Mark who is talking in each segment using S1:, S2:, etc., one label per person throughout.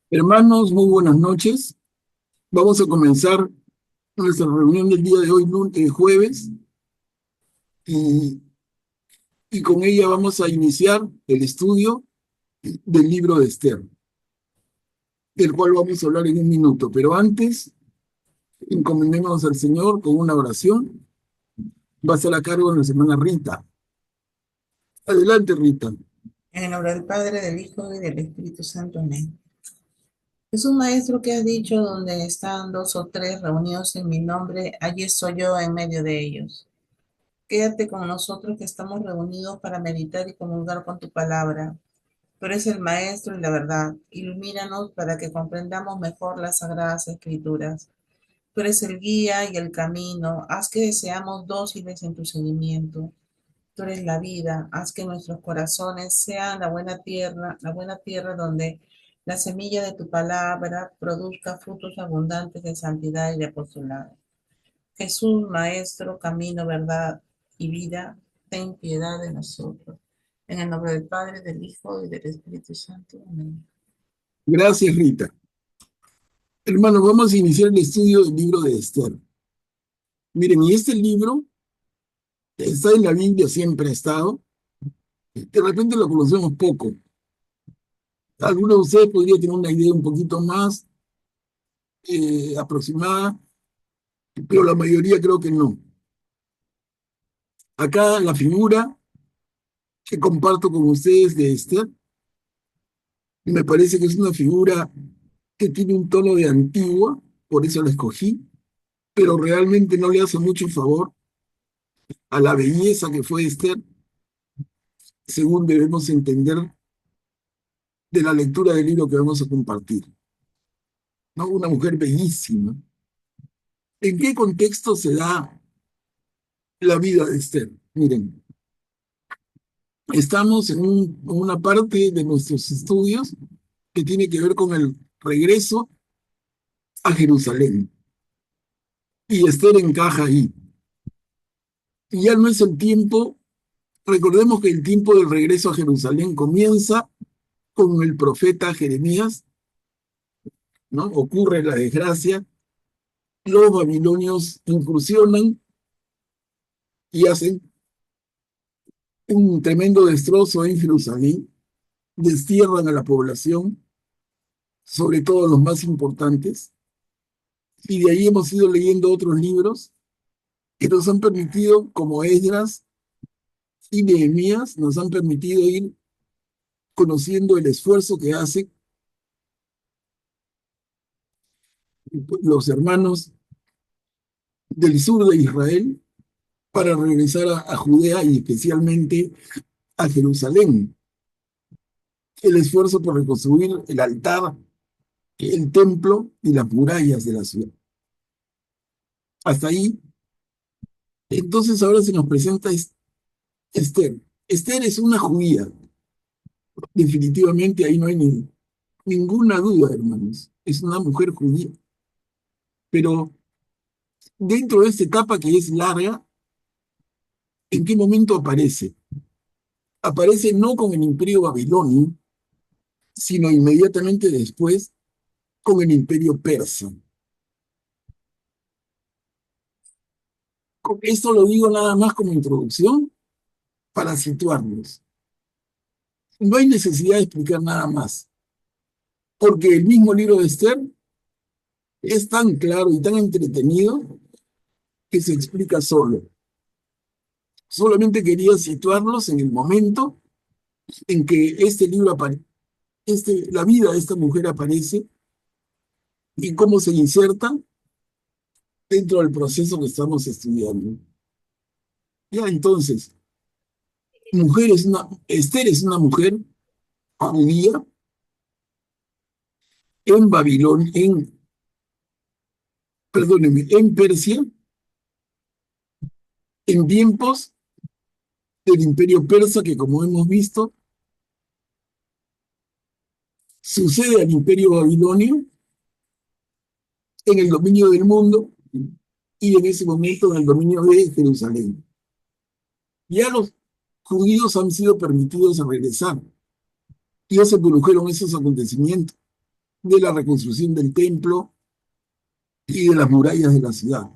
S1: Hermanos, muy buenas noches. Vamos a comenzar nuestra reunión del día de hoy, jueves, y, y con ella vamos a iniciar el estudio del libro de Esther, del cual vamos a hablar en un minuto. Pero antes, encomendémonos al Señor con una oración. Va a ser a cargo de nuestra hermana Rita. Adelante, Rita.
S2: En el nombre del Padre, del Hijo y del Espíritu Santo. Amén. Es un maestro que has dicho, donde están dos o tres reunidos en mi nombre, allí estoy yo en medio de ellos. Quédate con nosotros que estamos reunidos para meditar y comulgar con tu palabra. Tú eres el maestro y la verdad. Ilumínanos para que comprendamos mejor las sagradas escrituras. Tú eres el guía y el camino. Haz que seamos dóciles en tu seguimiento. Tú eres la vida, haz que nuestros corazones sean la buena tierra donde la semilla de tu palabra produzca frutos abundantes de santidad y de apostolado. Jesús, Maestro, camino, verdad y vida, ten piedad de nosotros. En el nombre del Padre, del Hijo y del Espíritu Santo. Amén.
S1: Gracias, Rita. Hermanos, vamos a iniciar el estudio del libro de Esther. Miren, y este libro está en la Biblia, siempre ha estado. De repente lo conocemos poco. Algunos de ustedes podrían tener una idea un poquito más aproximada, pero la mayoría creo que no. Acá la figura que comparto con ustedes de Esther, me parece que es una figura que tiene un tono de antigua, por eso la escogí, pero realmente no le hace mucho favor a la belleza que fue Esther, según debemos entender de la lectura del libro que vamos a compartir. ¿No? Una mujer bellísima. ¿En qué contexto se da la vida de Esther? Miren, estamos en una parte de nuestros estudios que tiene que ver con el regreso a Jerusalén. Y Esther encaja ahí. Y ya no es el tiempo, recordemos que el tiempo del regreso a Jerusalén comienza con el profeta Jeremías, ¿no? Ocurre la desgracia, los babilonios incursionan y hacen un tremendo destrozo en Jerusalén, destierran a la población, sobre todo los más importantes, y de ahí hemos ido leyendo otros libros que nos han permitido, como Esdras y Nehemías, nos han permitido ir conociendo el esfuerzo que hacen los hermanos del sur de Israel para regresar a Judea y especialmente a Jerusalén. El esfuerzo por reconstruir el altar, el templo y las murallas de la ciudad. Hasta ahí. Entonces ahora se nos presenta Esther. Esther es una judía. Definitivamente ahí no hay ninguna duda, hermanos. Es una mujer judía. Pero dentro de esta etapa que es larga, ¿en qué momento aparece? Aparece no con el imperio babilonio, sino inmediatamente después con el imperio persa. Esto lo digo nada más como introducción para situarnos. No hay necesidad de explicar nada más, porque el mismo libro de Esther es tan claro y tan entretenido que se explica solo. Solamente quería situarlos en el momento en que este libro aparece, la vida de esta mujer aparece y cómo se inserta dentro del proceso que estamos estudiando. Ya entonces, Esther es una mujer judía en Babilonia, perdóneme, en Persia, en tiempos del imperio persa que, como hemos visto, sucede al imperio babilonio en el dominio del mundo y en ese momento en el dominio de Jerusalén. Ya los judíos han sido permitidos a regresar. Ya se produjeron esos acontecimientos. de la reconstrucción del templo y de las murallas de la ciudad.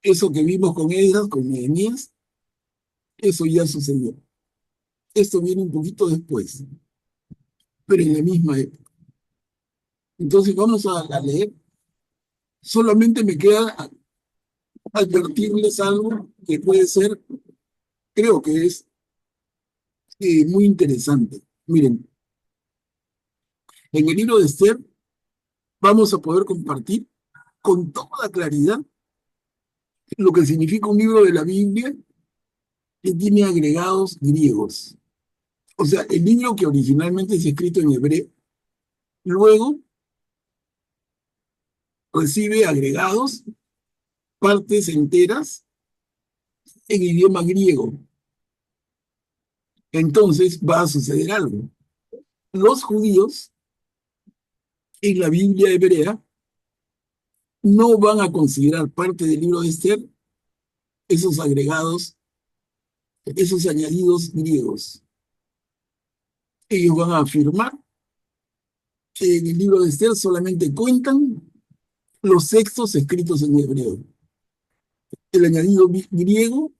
S1: Eso que vimos con Esdras, con Nehemías, eso ya sucedió. Esto viene un poquito después, pero en la misma época. Entonces vamos a leer. Solamente me queda advertirles algo que puede ser, creo que es muy interesante. Miren, en el libro de Esther vamos a poder compartir con toda claridad lo que significa un libro de la Biblia que tiene agregados griegos. O sea, el libro que originalmente es escrito en hebreo, luego recibe agregados, partes enteras en idioma griego. Entonces va a suceder algo. Los judíos en la Biblia hebrea no van a considerar parte del libro de Esther esos agregados, esos añadidos griegos. Ellos van a afirmar que en el libro de Esther solamente cuentan los textos escritos en hebreo. El añadido griego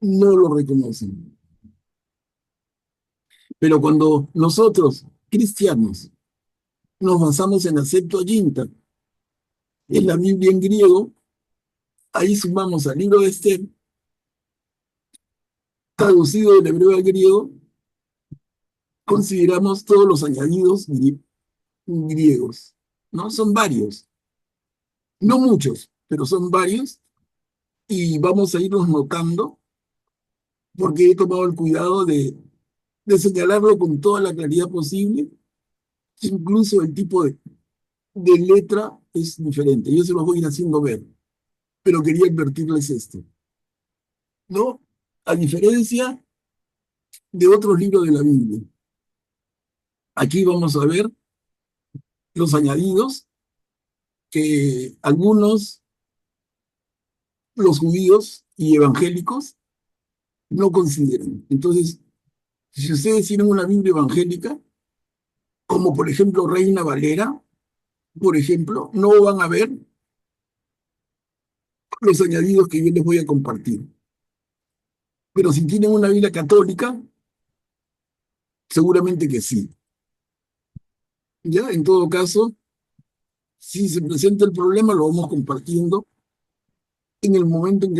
S1: no lo reconocen. Pero cuando nosotros, cristianos, nos basamos en la Septuaginta, en la Biblia en griego, ahí sumamos al libro de Esther, traducido del hebreo al griego, consideramos todos los añadidos griegos, ¿no? Son varios, no muchos, pero son varios, y vamos a irlos notando porque he tomado el cuidado de señalarlo con toda la claridad posible, incluso el tipo de letra es diferente. Yo se los voy a ir haciendo ver, pero quería advertirles esto, ¿no? A diferencia de otros libros de la Biblia, aquí vamos a ver los añadidos que algunos, los judíos y evangélicos, no consideran. Entonces, si ustedes tienen una Biblia evangélica, como por ejemplo Reina Valera, por ejemplo, no van a ver los añadidos que yo les voy a compartir. Pero si tienen una Biblia católica, seguramente que sí. Ya, en todo caso, si se presenta el problema, lo vamos compartiendo en el momento en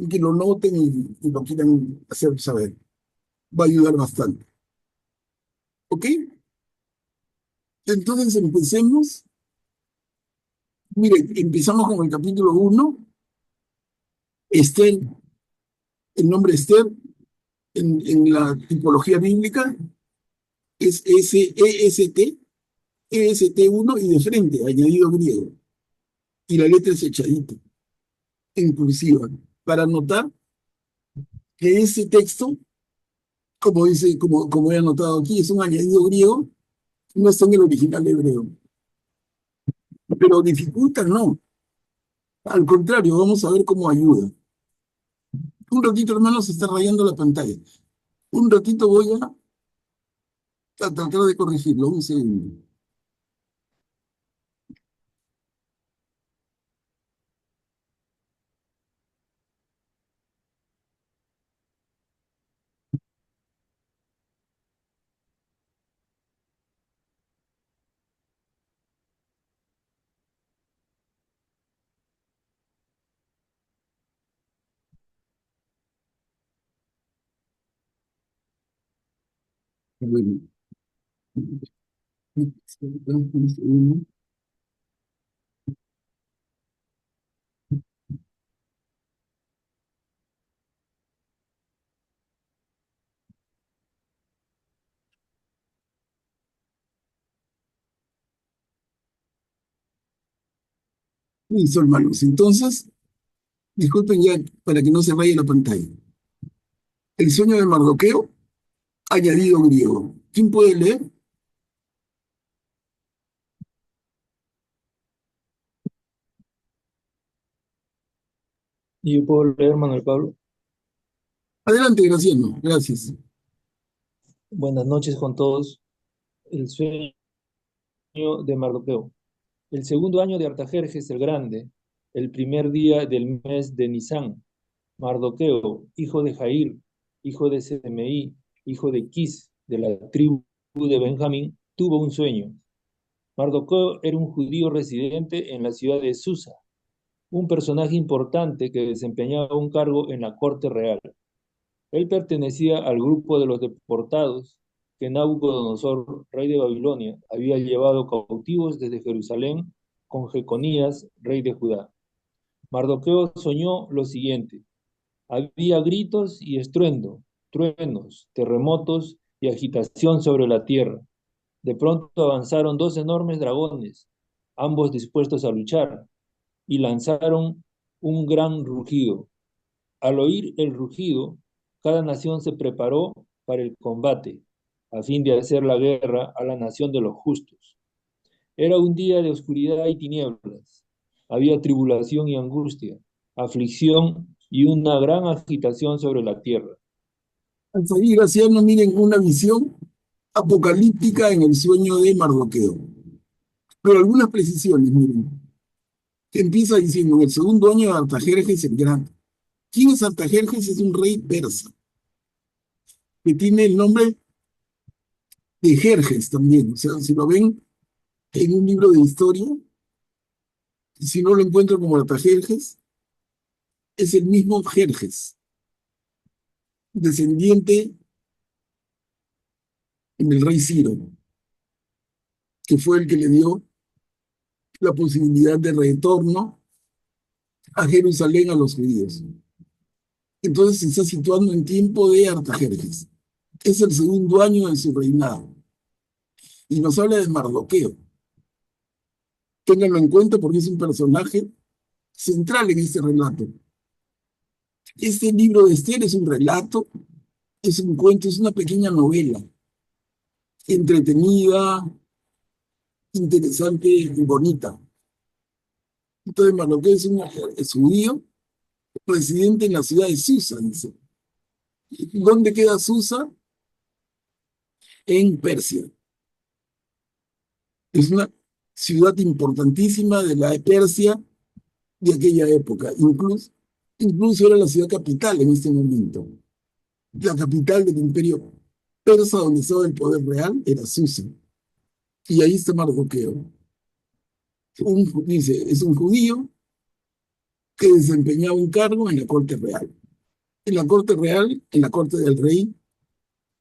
S1: que lo noten y lo quieran hacer saber. Va a ayudar bastante. ¿Ok? Entonces empecemos. Mire, empezamos con el capítulo 1. Esther, el nombre Esther en la tipología bíblica es S-E-S-T, EST1 y de frente, añadido griego. Y la letra es echadita, en cursiva, para notar que ese texto, como dice, como he anotado aquí, es un añadido griego, no está en el original hebreo. Pero dificulta, no. Al contrario, vamos a ver cómo ayuda. Un ratito, hermano, se está rayando la pantalla. Un ratito voy a tratar de corregirlo. Un segundo. Bueno, listo, hermanos. Entonces, disculpen ya para que no se vaya la pantalla. El sueño de Mardoqueo, añadido griego. ¿Quién puede leer?
S3: Y yo puedo leer, Manuel Pablo.
S1: Adelante, Graciano. Gracias.
S3: Buenas noches con todos. El sueño año de Mardoqueo. El segundo año de Artajerjes el Grande, el primer día del mes de Nisán, Mardoqueo, hijo de Jair, hijo de Semeí, hijo de Quis, de la tribu de Benjamín, tuvo un sueño. Mardoqueo era un judío residente en la ciudad de Susa, un personaje importante que desempeñaba un cargo en la corte real. Él pertenecía al grupo de los deportados que Nabucodonosor, rey de Babilonia, había llevado cautivos desde Jerusalén con Jeconías, rey de Judá. Mardoqueo soñó lo siguiente: había gritos y estruendo, truenos, terremotos y agitación sobre la tierra. De pronto avanzaron dos enormes dragones, ambos dispuestos a luchar, y lanzaron un gran rugido. Al oír el rugido, cada nación se preparó para el combate, a fin de hacer la guerra a la nación de los justos. Era un día de oscuridad y tinieblas. Había tribulación y angustia, aflicción y una gran agitación sobre la tierra.
S1: Al salir Graciano, miren una visión apocalíptica en el sueño de Mardoqueo. Pero algunas precisiones, miren. Empieza diciendo, en el segundo año de Artajerjes el Grande. ¿Quién es Artajerjes? Es un rey persa, que tiene el nombre de Jerjes también. O sea, si lo ven en un libro de historia, si no lo encuentran como Artajerjes, es el mismo Jerjes, descendiente del rey Ciro, que fue el que le dio la posibilidad de retorno a Jerusalén a los judíos. Entonces se está situando en tiempo de Artajerjes. Es el segundo año de su reinado. Y nos habla de Mardoqueo. Ténganlo en cuenta porque es un personaje central en este relato. Este libro de Esther es un relato, es un cuento, es una pequeña novela, entretenida, interesante y bonita. Entonces Mardoqueo es judío, residente en la ciudad de Susa, dice. ¿Dónde queda Susa? En Persia. Es una ciudad importantísima de la Persia de aquella época. Incluso era la ciudad capital en este momento. La capital del imperio persa donde estaba el poder real era Susa. Y ahí está Mardoqueo. Dice, es un judío que desempeñaba un cargo en la corte real. En la corte real, en la corte del rey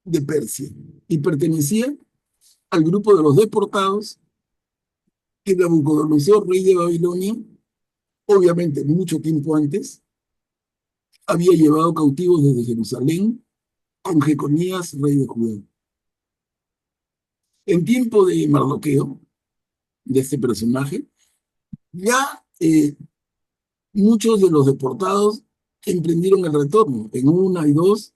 S1: de Persia. Y pertenecía al grupo de los deportados que Nabucodonosor, rey de Babilonia, obviamente mucho tiempo antes, había llevado cautivos desde Jerusalén con Jeconías, rey de Judá. En tiempo de Mardoqueo, de este personaje, ya muchos de los deportados emprendieron el retorno en una y dos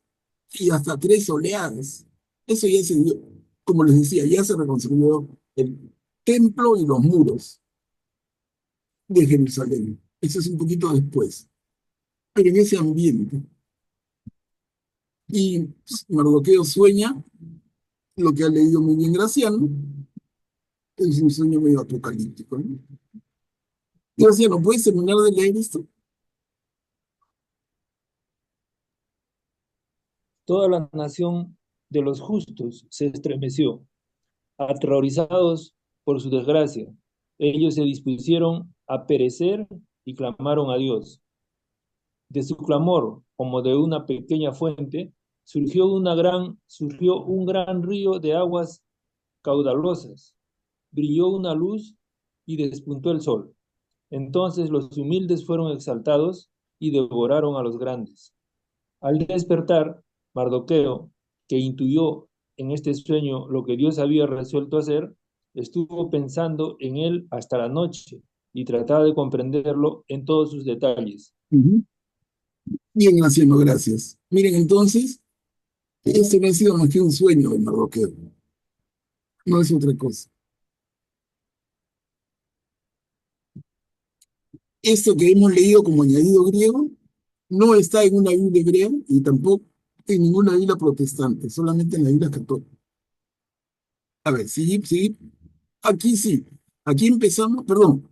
S1: y hasta tres oleadas. Eso ya se dio, como les decía, ya se reconstruyó el templo y los muros de Jerusalén. Eso es un poquito después, pero en ese ambiente. Y pues, Mardoqueo sueña lo que ha leído muy bien Graciano, es un sueño medio apocalíptico, ¿no? Graciano, ¿puedes terminar de leer esto?
S3: Toda la nación de los justos se estremeció, aterrorizados por su desgracia. Ellos se dispusieron a perecer y clamaron a Dios. De su clamor, como de una pequeña fuente, surgió un gran río de aguas caudalosas. Brilló una luz y despuntó el sol. Entonces los humildes fueron exaltados y devoraron a los grandes. Al despertar, Mardoqueo, que intuyó en este sueño lo que Dios había resuelto hacer, estuvo pensando en él hasta la noche y trataba de comprenderlo en todos sus detalles.
S1: Ujú. Bien, Graciano, gracias. Miren, entonces, esto no ha sido más que un sueño de Mardoqueo, no es otra cosa. Esto que hemos leído como añadido griego no está en una Biblia hebrea y tampoco en ninguna Biblia protestante, solamente en la Biblia católica. A ver, sí, sí. Aquí sí, aquí empezamos, perdón,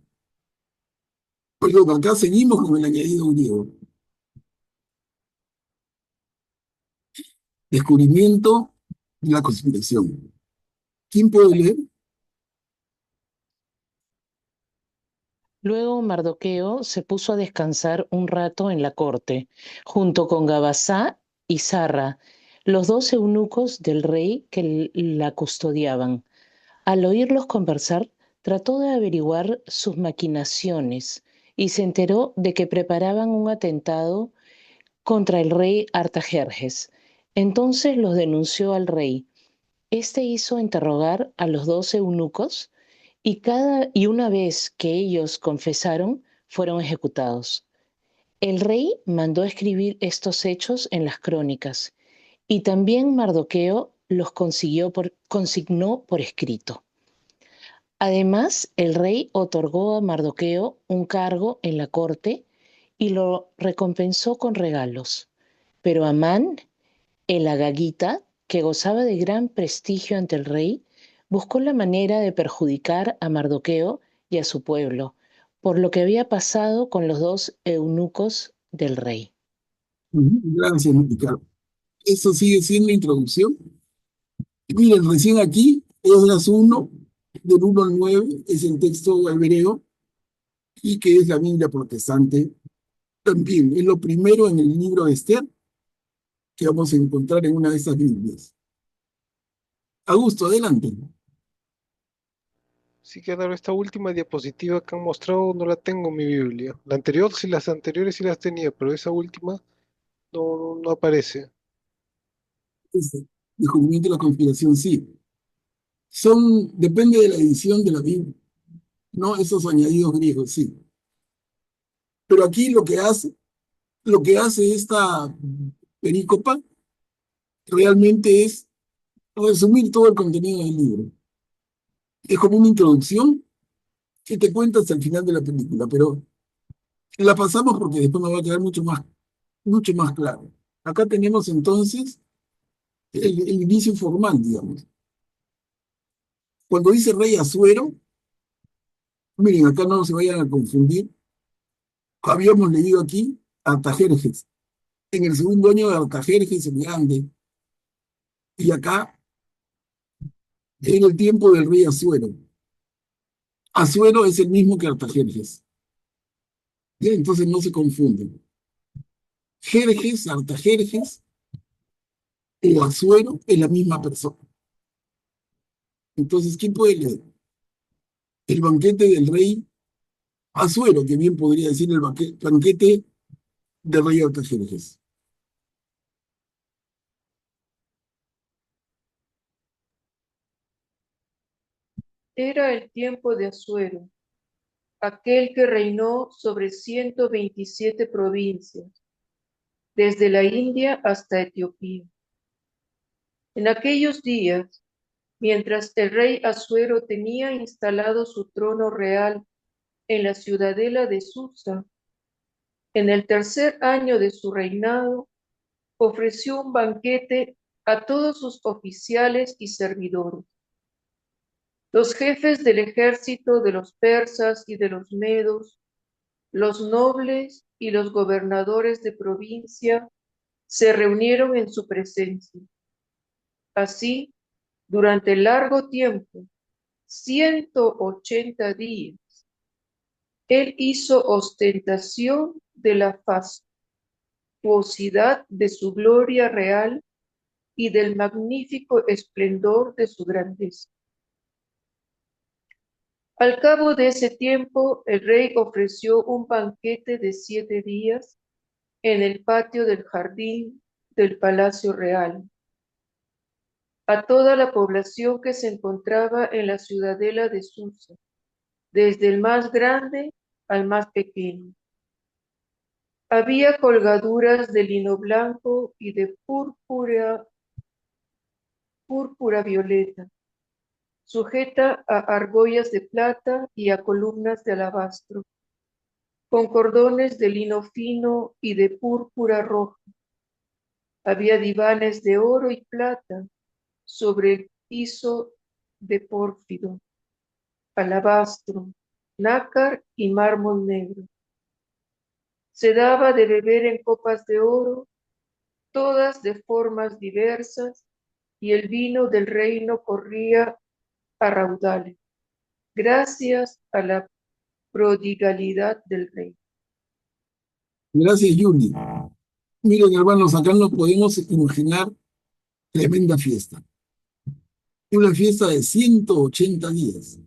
S1: acá seguimos con el añadido griego. Descubrimiento de la conspiración. ¿Quién puede leer?
S4: Luego Mardoqueo se puso a descansar un rato en la corte, junto con Gabasá y Zarra, los dos eunucos del rey que la custodiaban. Al oírlos conversar, trató de averiguar sus maquinaciones y se enteró de que preparaban un atentado contra el rey Artajerjes. Entonces los denunció al rey. Este hizo interrogar a los dos eunucos y una vez que ellos confesaron, fueron ejecutados. El rey mandó escribir estos hechos en las crónicas y también Mardoqueo los consignó por escrito. Además, el rey otorgó a Mardoqueo un cargo en la corte y lo recompensó con regalos. Pero Amán, el agagita, que gozaba de gran prestigio ante el rey, buscó la manera de perjudicar a Mardoqueo y a su pueblo, por lo que había pasado con los dos eunucos del rey.
S1: Gracias, Ricardo. Eso sigue siendo introducción. Miren, recién aquí, Esdras 1, del 1 al 9, es el texto hebreo y que es la Biblia protestante. También es lo primero en el libro de Esther que vamos a encontrar en una de estas Biblias. Augusto, adelante.
S5: Sí, claro, esta última diapositiva que han mostrado no la tengo en mi Biblia. La anterior, sí, las anteriores sí las tenía, pero esa última no aparece.
S1: Este, descubrimiento de la conspiración, sí. Depende de la edición de la Biblia, ¿no? Esos añadidos griegos, sí. Pero aquí lo que hace esta perícopa realmente es resumir todo el contenido del libro. Es como una introducción que te cuenta hasta el final de la película, pero la pasamos porque después me va a quedar mucho más claro. Acá tenemos entonces el inicio formal, digamos. Cuando dice rey Asuero, miren, acá no se vayan a confundir. Habíamos leído aquí Artajerjes. En el segundo año de Artajerjes el Grande, y acá en el tiempo del rey Asuero. Asuero es el mismo que Artajerjes. ¿Ya? Entonces no se confunden. Jerjes, Artajerjes o Asuero es la misma persona. Entonces, ¿quién puede leer? El banquete del rey Asuero, que bien podría decir el banquete del rey Artajerjes.
S6: Era el tiempo de Asuero, aquel que reinó sobre 127 provincias, desde la India hasta Etiopía. En aquellos días, mientras el rey Asuero tenía instalado su trono real en la ciudadela de Susa, en el tercer año de su reinado, ofreció un banquete a todos sus oficiales y servidores. Los jefes del ejército de los persas y de los medos, los nobles y los gobernadores de provincia se reunieron en su presencia. Así, durante largo tiempo, 180 días, él hizo ostentación de la fastuosidad de su gloria real y del magnífico esplendor de su grandeza. Al cabo de ese tiempo, el rey ofreció un banquete de 7 días en el patio del jardín del Palacio Real a toda la población que se encontraba en la ciudadela de Susa, desde el más grande al más pequeño. Había colgaduras de lino blanco y de púrpura violeta, sujeta a argollas de plata y a columnas de alabastro, con cordones de lino fino y de púrpura roja. Había divanes de oro y plata sobre el piso de pórfido. alabastro, nácar y mármol negro. Se daba de beber en copas de oro, todas de formas diversas, y el vino del reino corría a raudales, gracias a la prodigalidad del rey.
S1: Gracias, Yuli. Miren, hermanos, acá nos podemos imaginar tremenda fiesta. Una fiesta de 180 días.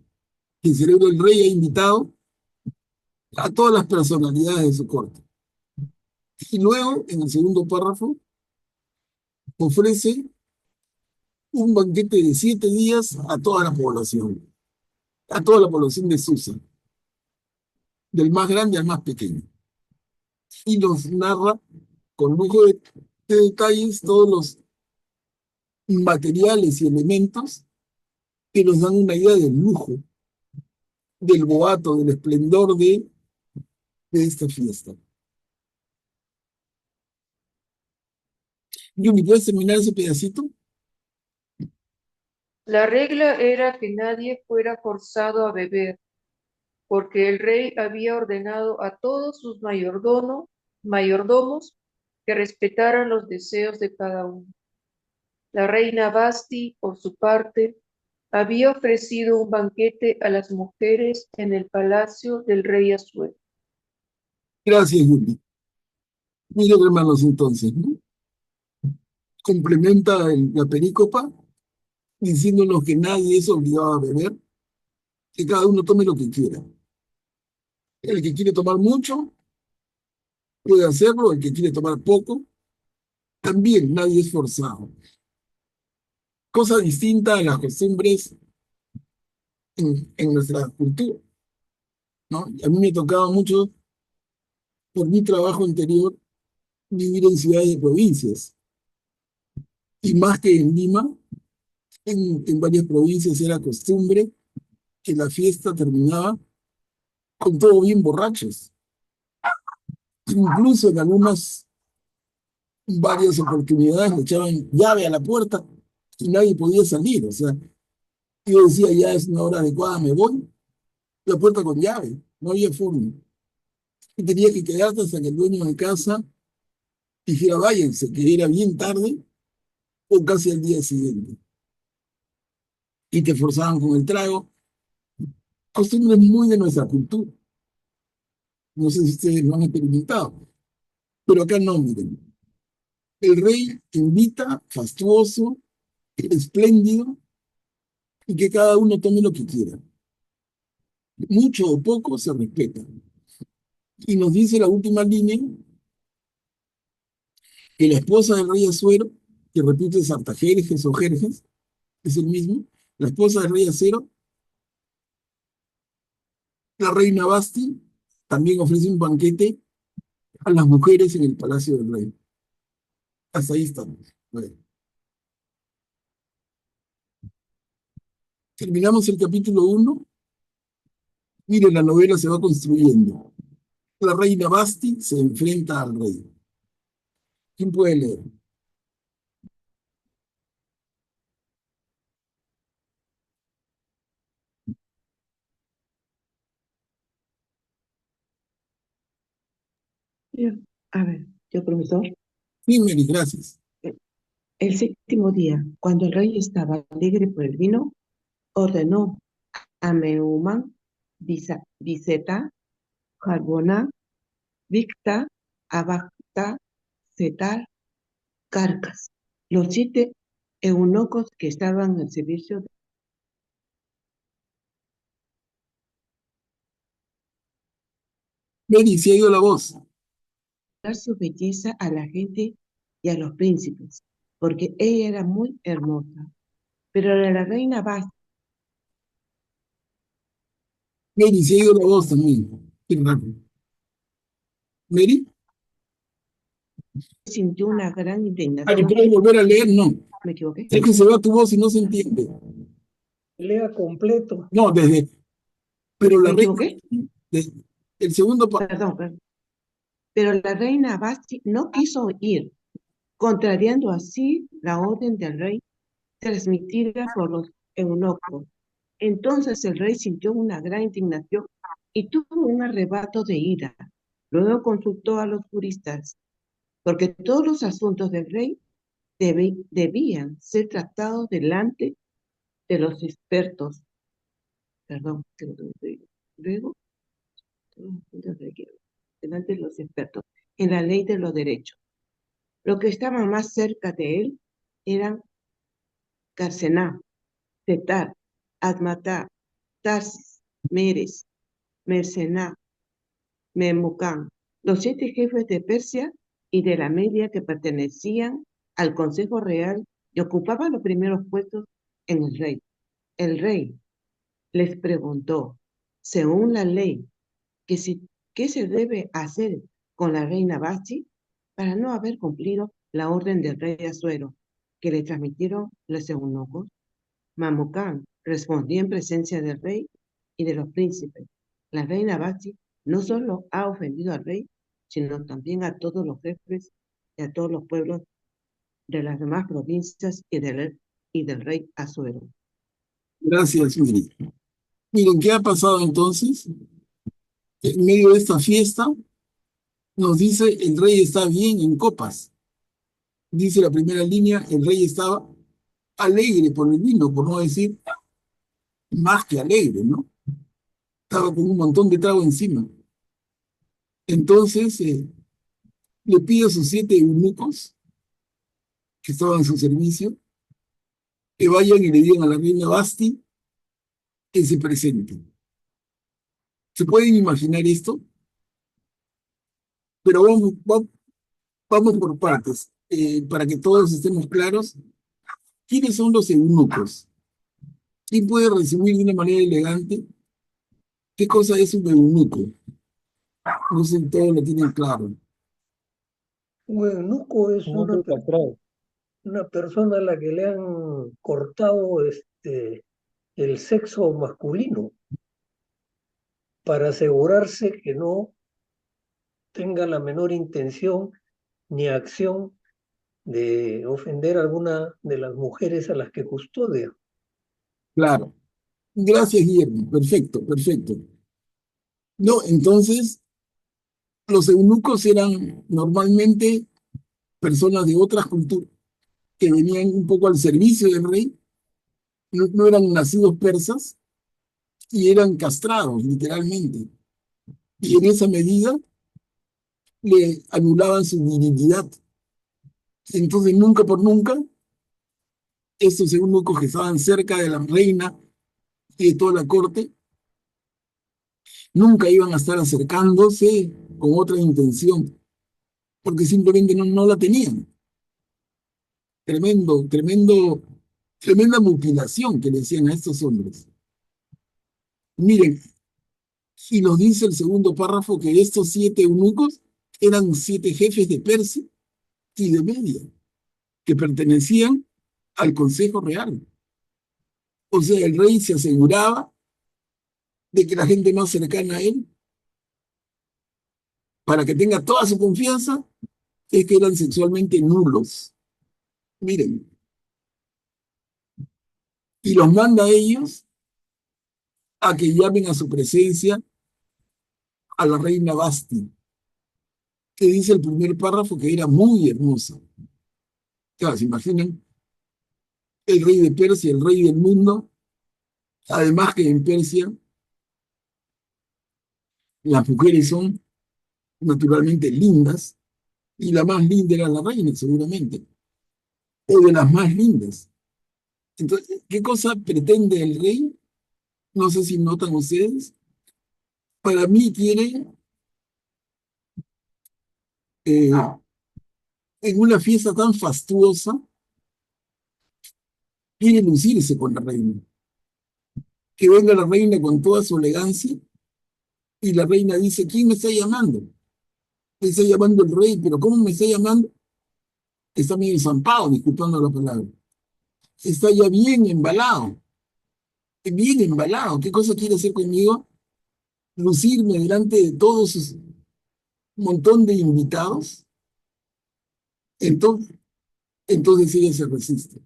S1: Que el cerebro del rey ha invitado a todas las personalidades de su corte. Y luego, en el segundo párrafo, ofrece un banquete de 7 días a toda la población de Susa, del más grande al más pequeño. Y nos narra con lujo de detalles todos los materiales y elementos que nos dan una idea del lujo, del boato, del esplendor de esta fiesta. Yumi, ¿puedes terminar ese pedacito?
S6: La regla era que nadie fuera forzado a beber, porque el rey había ordenado a todos sus mayordomos que respetaran los deseos de cada uno. La reina Basti, por su parte, había ofrecido un banquete a las mujeres en el palacio del rey Asuero.
S1: Gracias, Yumi. Miren, hermanos, entonces, ¿no? Complementa la perícopa diciéndonos que nadie es obligado a beber, que cada uno tome lo que quiera. El que quiere tomar mucho puede hacerlo, el que quiere tomar poco, también nadie es forzado. Cosa distinta a las costumbres en nuestra cultura, ¿no? A mí me tocaba mucho, por mi trabajo anterior, vivir en ciudades y provincias. Y más que en Lima, en varias provincias era costumbre que la fiesta terminaba con todo bien borrachos. Incluso en varias oportunidades le echaban llave a la puerta y nadie podía salir. O sea, yo decía, ya es una hora adecuada, me voy, la puerta con llave, no había forma. Y tenía que quedarte hasta que el dueño de casa dijera, váyanse, que era bien tarde o casi al día siguiente. Y te forzaban con el trago. Costumbres muy de nuestra cultura. No sé si ustedes lo han experimentado, pero acá no, miren. El rey invita, fastuoso, espléndido, y que cada uno tome lo que quiera. Mucho o poco se respeta. Y nos dice la última línea que la esposa del rey Asuero, que repite es Artajerjes o Jerjes, es el mismo, la esposa del rey Asuero, la reina Basti, también ofrece un banquete a las mujeres en el palacio del rey. Hasta ahí estamos. Bueno, terminamos el capítulo 1. Mire, la novela se va construyendo. La reina Basti se enfrenta al rey. ¿Quién puede leer?
S7: A ver, yo prometo.
S1: Sí, Mary, gracias.
S7: El séptimo día, cuando el rey estaba alegre por el vino, ordenó a Meumán, Biseta, Harbona, Victa, Abacta, Setar, Carcas, los 7 eunucos que estaban al servicio de
S1: Mary, se ha ido la voz.
S7: dar su belleza a la gente y a los príncipes, porque ella era muy hermosa. Pero la reina Basti
S1: Mary, se ha ido la voz también. Qué raro. Mary,
S7: sintió una gran
S1: ¿puedes
S7: indignación.
S1: volver a leer? No.
S7: ¿Me equivoqué?
S1: Es que se va tu voz y no se entiende.
S8: Lea completo.
S1: No, pero la
S7: ¿Me
S1: reina,
S7: equivoqué?
S1: el segundo,
S7: Perdón. Pero la reina Basti no quiso ir, contrariando así la orden del rey transmitida por los eunucos. Entonces el rey sintió una gran indignación y tuvo un arrebato de ira. Luego consultó a los juristas, porque todos los asuntos del rey debían ser tratados delante de los expertos. Perdón, creo que me estoy- Luego, todos los asuntos del rey, delante de los expertos, en la ley de los derechos. Los que estaban más cerca de él eran Carcená, Setar, Admatá, Tarsis, Meres, Mercená, Memucán, los 7 jefes de Persia y de la Media que pertenecían al Consejo Real y ocupaban los primeros puestos en el rey. El rey les preguntó, según la ley, ¿qué se debe hacer con la reina Basti para no haber cumplido la orden del rey Asuero que le transmitieron los eunucos? Mamucán respondió en presencia del rey y de los príncipes. La reina Basti no solo ha ofendido al rey, sino también a todos los jefes y a todos los pueblos de las demás provincias y del rey Asuero.
S1: Gracias, Miri. Miren, ¿qué ha pasado entonces? En medio de esta fiesta, nos dice el rey está bien en copas. Dice la primera línea, el rey estaba alegre por el vino, por no decir más que alegre, ¿no? Estaba con un montón de trago encima. Entonces le pide a sus 7 eunucos que estaban en su servicio que vayan y le digan a la reina Basti que se presente. ¿Se pueden imaginar esto? Pero vamos por partes, para que todos estemos claros. ¿Quiénes son los eunucos? ¿Quién puede resumir de una manera elegante qué cosa es un eunuco? No sé si todos lo tienen claro.
S8: Un eunuco es
S3: Un hombre castrado.
S8: una persona a la que le han cortado el sexo masculino para asegurarse que no tenga la menor intención ni acción de ofender a alguna de las mujeres a las que custodia.
S1: Claro. Gracias, Guillermo. Perfecto, perfecto. No, entonces, los eunucos eran normalmente personas de otras culturas que venían un poco al servicio del rey, no eran nacidos persas y eran castrados, literalmente. Y en esa medida le anulaban su divinidad. Entonces, nunca por nunca, estos eunucos que estaban cerca de la reina y de toda la corte, nunca iban a estar acercándose con otra intención, porque simplemente no la tenían. Tremendo, tremendo, tremenda mutilación que le decían a estos hombres. Miren, y nos dice el segundo párrafo que estos 7 eunucos eran 7 jefes de Persia y de Media, que pertenecían al Consejo Real. O sea, el rey se aseguraba de que la gente más cercana a él, para que tenga toda su confianza, es que eran sexualmente nulos. Miren, y los manda a ellos a que llamen a su presencia a la reina Basti, que dice el primer párrafo que era muy hermosa. Claro, se imaginan, el rey de Persia, el rey del mundo, además que en Persia las mujeres son naturalmente lindas, y la más linda era la reina, seguramente, o de las más lindas. Entonces, ¿qué cosa pretende el rey? No sé si notan ustedes. Para mí quiere, eh, en una fiesta tan fastuosa, quiere lucirse con la reina. Que venga la reina con toda su elegancia y la reina dice, ¿quién me está llamando? Me está llamando el rey, pero ¿cómo me está llamando? Está medio ensampado, disculpando la palabra. Está ya bien embalado, bien embalado. ¿Qué cosa quiere hacer conmigo? Lucirme delante de todos sus montón de invitados. Entonces, entonces ella se resiste.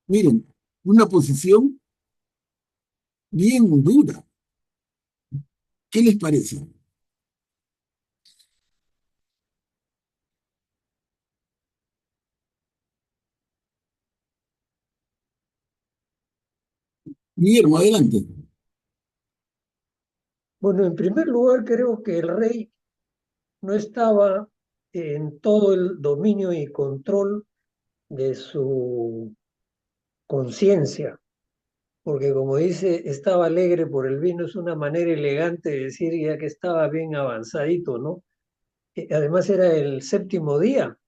S1: Miren, una posición bien dura. ¿Qué les parece? Guillermo, adelante.
S8: Bueno, en primer lugar, creo que el rey no estaba en todo el dominio y control de su conciencia, porque como dice, estaba alegre por el vino, es una manera elegante de decir ya que estaba bien avanzadito, ¿no? Además era el séptimo día,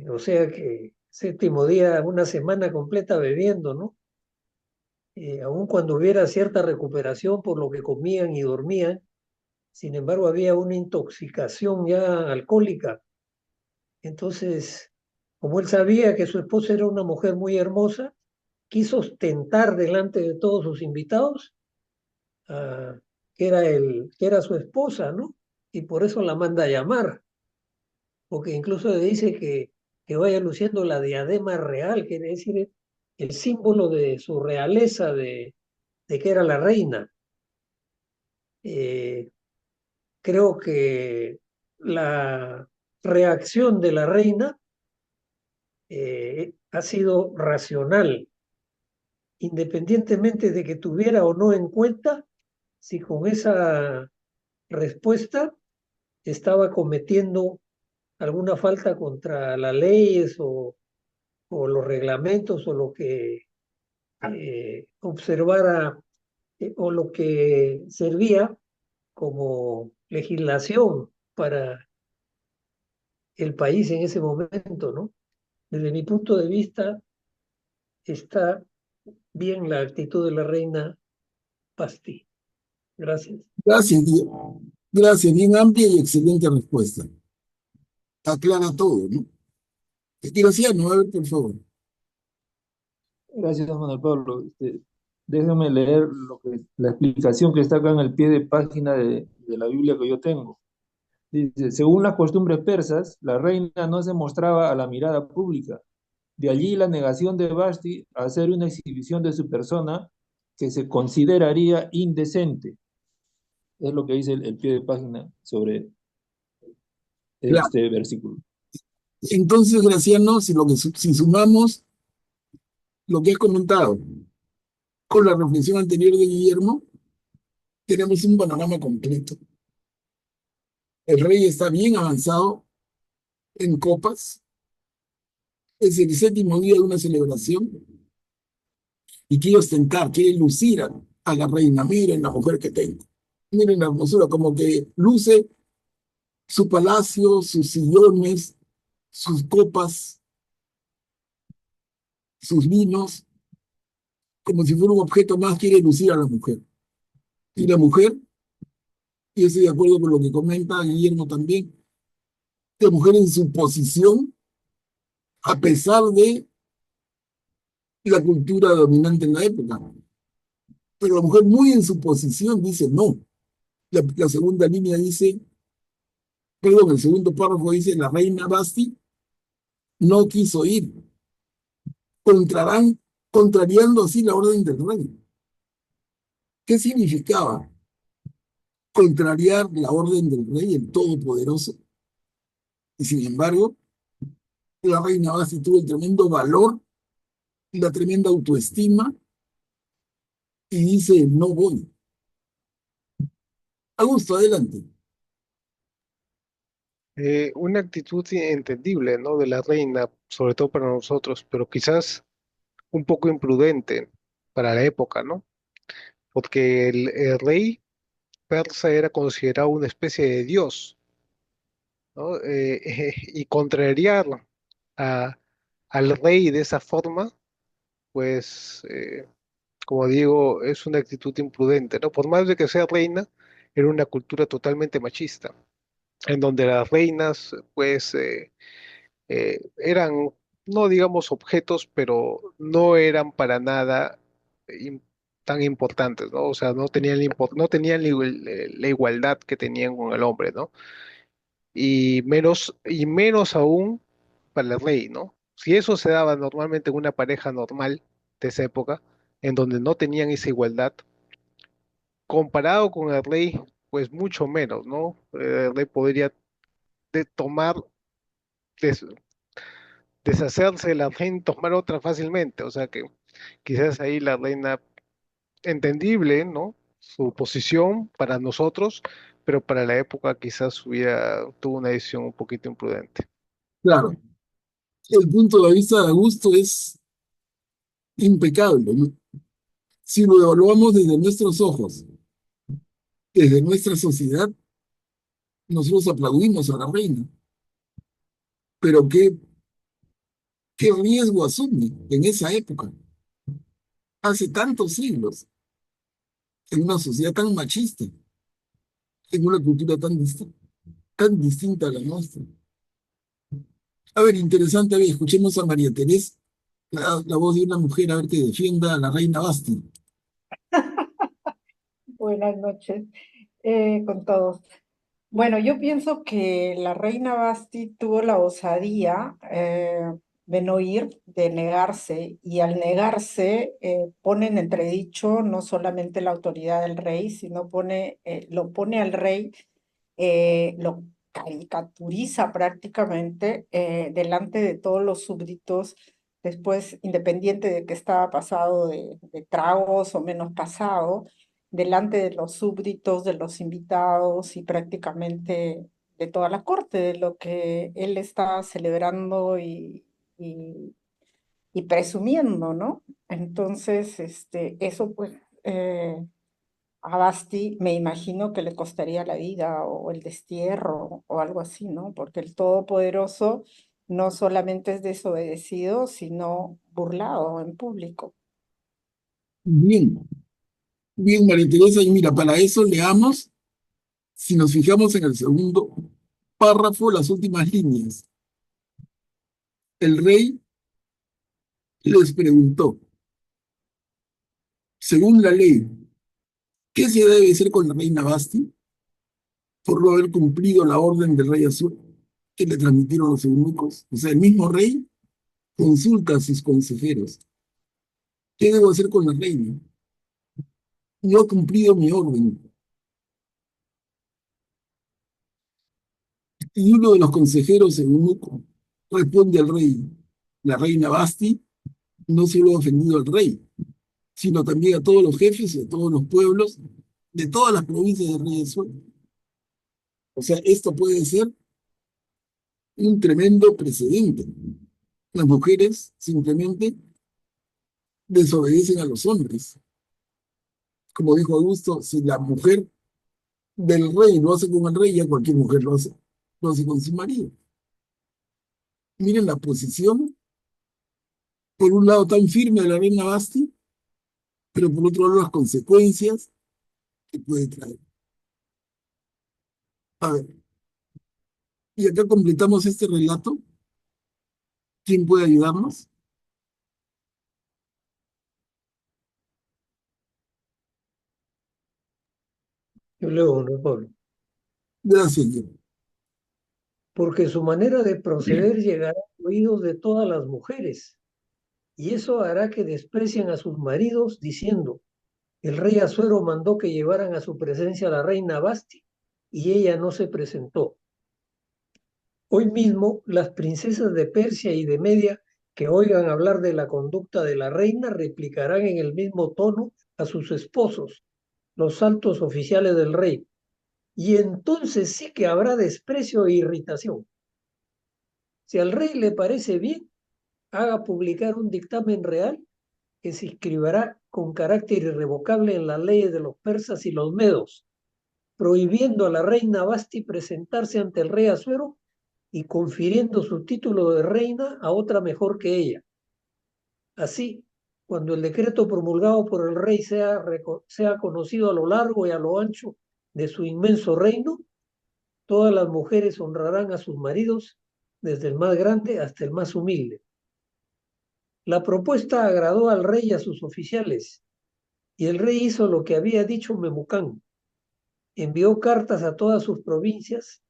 S8: o sea que séptimo día, una semana completa bebiendo, ¿no? Aun cuando hubiera cierta recuperación por lo que comían y dormían, sin embargo había una intoxicación ya alcohólica. Entonces, como él sabía que su esposa era una mujer muy hermosa, quiso ostentar delante de todos sus invitados ah, que era su esposa, ¿no? Y por eso la manda a llamar, porque incluso le dice que vaya luciendo la diadema real, quiere decir el símbolo de su realeza, de que era la reina. Eh, Creo que la reacción de la reina ha sido racional, independientemente de que tuviera o no en cuenta si con esa respuesta estaba cometiendo alguna falta contra las leyes o los reglamentos o lo que observara o lo que servía como legislación para el país en ese momento, ¿no? Desde mi punto de vista, está bien la actitud de la reina Pasti. Gracias.
S1: Gracias, Guillermo. Gracias, bien amplia y excelente respuesta. Aclara todo, ¿no? Graciano, a ver, por favor.
S3: Gracias, Manuel Pablo. Déjame leer la explicación que está acá en el pie de página de la Biblia que yo tengo. Dice, según las costumbres persas, la reina no se mostraba a la mirada pública. De allí la negación de Vashti a hacer una exhibición de su persona que se consideraría indecente. Es lo que dice el pie de página sobre
S1: Claro.
S3: este versículo.
S1: Entonces, Graciano, si sumamos lo que has comentado con la reflexión anterior de Guillermo, tenemos un panorama completo. El rey está bien avanzado en copas, es el séptimo día de una celebración y quiere ostentar, quiere lucir a la reina. Miren la mujer que tengo, miren la hermosura, como que luce su palacio, sus sillones, sus copas, sus vinos, como si fuera un objeto más, quiere lucir a la mujer. Y la mujer, y estoy de acuerdo con lo que comenta Guillermo también, la mujer en su posición, a pesar de la cultura dominante en la época, pero la mujer muy en su posición dice no. La segunda línea dice, perdón, el segundo párrafo dice, la reina Basti no quiso ir, contrarán, contrariando así la orden del rey. ¿Qué significaba contrariar la orden del rey, el Todopoderoso? Y sin embargo, la reina Basti tuvo el tremendo valor, la tremenda autoestima y dice, no voy. Augusto, adelante.
S5: Una actitud entendible, ¿no? De la reina, sobre todo para nosotros, pero quizás un poco imprudente para la época, ¿no? Porque el rey persa era considerado una especie de dios, ¿no? Y contrariar a- al rey de esa forma, pues, como digo, es una actitud imprudente, ¿no? Por más de que sea reina, era una cultura totalmente machista, en donde las reinas, pues, eran, no digamos objetos, pero no eran para nada im- tan importantes, ¿no? O sea, no tenían la igualdad que tenían con el hombre, ¿no? Y menos aún para el rey, ¿no? Si eso se daba normalmente en una pareja normal de esa época, en donde no tenían esa igualdad, comparado con el rey, pues mucho menos, ¿no? El rey podría tomar, des- deshacerse de la reina y tomar otra fácilmente, o sea que quizás ahí la reina, entendible, ¿no? Su posición para nosotros, pero para la época quizás tuvo una decisión un poquito imprudente.
S1: Claro, el punto de vista de Augusto es impecable, ¿no? Si lo evaluamos desde nuestros ojos, desde nuestra sociedad, nosotros aplaudimos a la reina, pero qué riesgo asume en esa época, hace tantos siglos, en una sociedad tan machista, en una cultura tan distinta a la nuestra. A ver, interesante, a ver, escuchemos a María Teresa, la voz de una mujer, a ver, que defienda a la reina Basti.
S9: Buenas noches con todos. Bueno, yo pienso que la reina Basti tuvo la osadía de no ir, de negarse, y al negarse pone en entredicho no solamente la autoridad del rey, sino lo pone al rey, lo caricaturiza prácticamente delante de todos los súbditos, después, independiente de que estaba pasado de tragos o menos pasado, delante de los súbditos, de los invitados y prácticamente de toda la corte, de lo que él está celebrando y, y presumiendo, ¿no? Entonces, eso pues a Basti me imagino que le costaría la vida o el destierro o algo así, ¿no? Porque el Todopoderoso no solamente es desobedecido, sino burlado en público.
S1: Bien, bien, María Teresa, y mira, para eso leamos, si nos fijamos en el segundo párrafo, las últimas líneas. El rey les preguntó, según la ley, ¿qué se debe hacer con la reina Basti por no haber cumplido la orden del rey Azul que le transmitieron los eunucos? O sea, el mismo rey consulta a sus consejeros. ¿Qué debo hacer con la reina? No ha cumplido mi orden. Y uno de los consejeros eunucos responde al rey, la reina Basti no solo ha ofendido al rey, sino también a todos los jefes y a todos los pueblos de todas las provincias del rey Azul. O sea, esto puede ser un tremendo precedente. Las mujeres simplemente desobedecen a los hombres. Como dijo Augusto, si la mujer del rey lo hace con el rey, ya cualquier mujer lo hace con su marido. Miren la posición, por un lado tan firme de la reina Basti, pero por otro lado las consecuencias que puede traer. A ver, y acá completamos este relato. ¿Quién puede ayudarnos?
S8: Yo leo, don Pablo.
S1: Gracias, Guillermo.
S8: Porque su manera de proceder llegará a oídos de todas las mujeres, y eso hará que desprecien a sus maridos, diciendo, el rey Asuero mandó que llevaran a su presencia a la reina Basti, y ella no se presentó. Hoy mismo, las princesas de Persia y de Media que oigan hablar de la conducta de la reina replicarán en el mismo tono a sus esposos, los altos oficiales del rey, y entonces sí que habrá desprecio e irritación. Si al rey le parece bien, haga publicar un dictamen real que se inscribirá con carácter irrevocable en las leyes de los persas y los medos, prohibiendo a la reina Basti presentarse ante el rey Asuero y confiriendo su título de reina a otra mejor que ella. Así, cuando el decreto promulgado por el rey sea conocido a lo largo y a lo ancho de su inmenso reino, todas las mujeres honrarán a sus maridos, desde el más grande hasta el más humilde. La propuesta agradó al rey y a sus oficiales, y el rey hizo lo que había dicho Memucán. Envió cartas a todas sus provincias,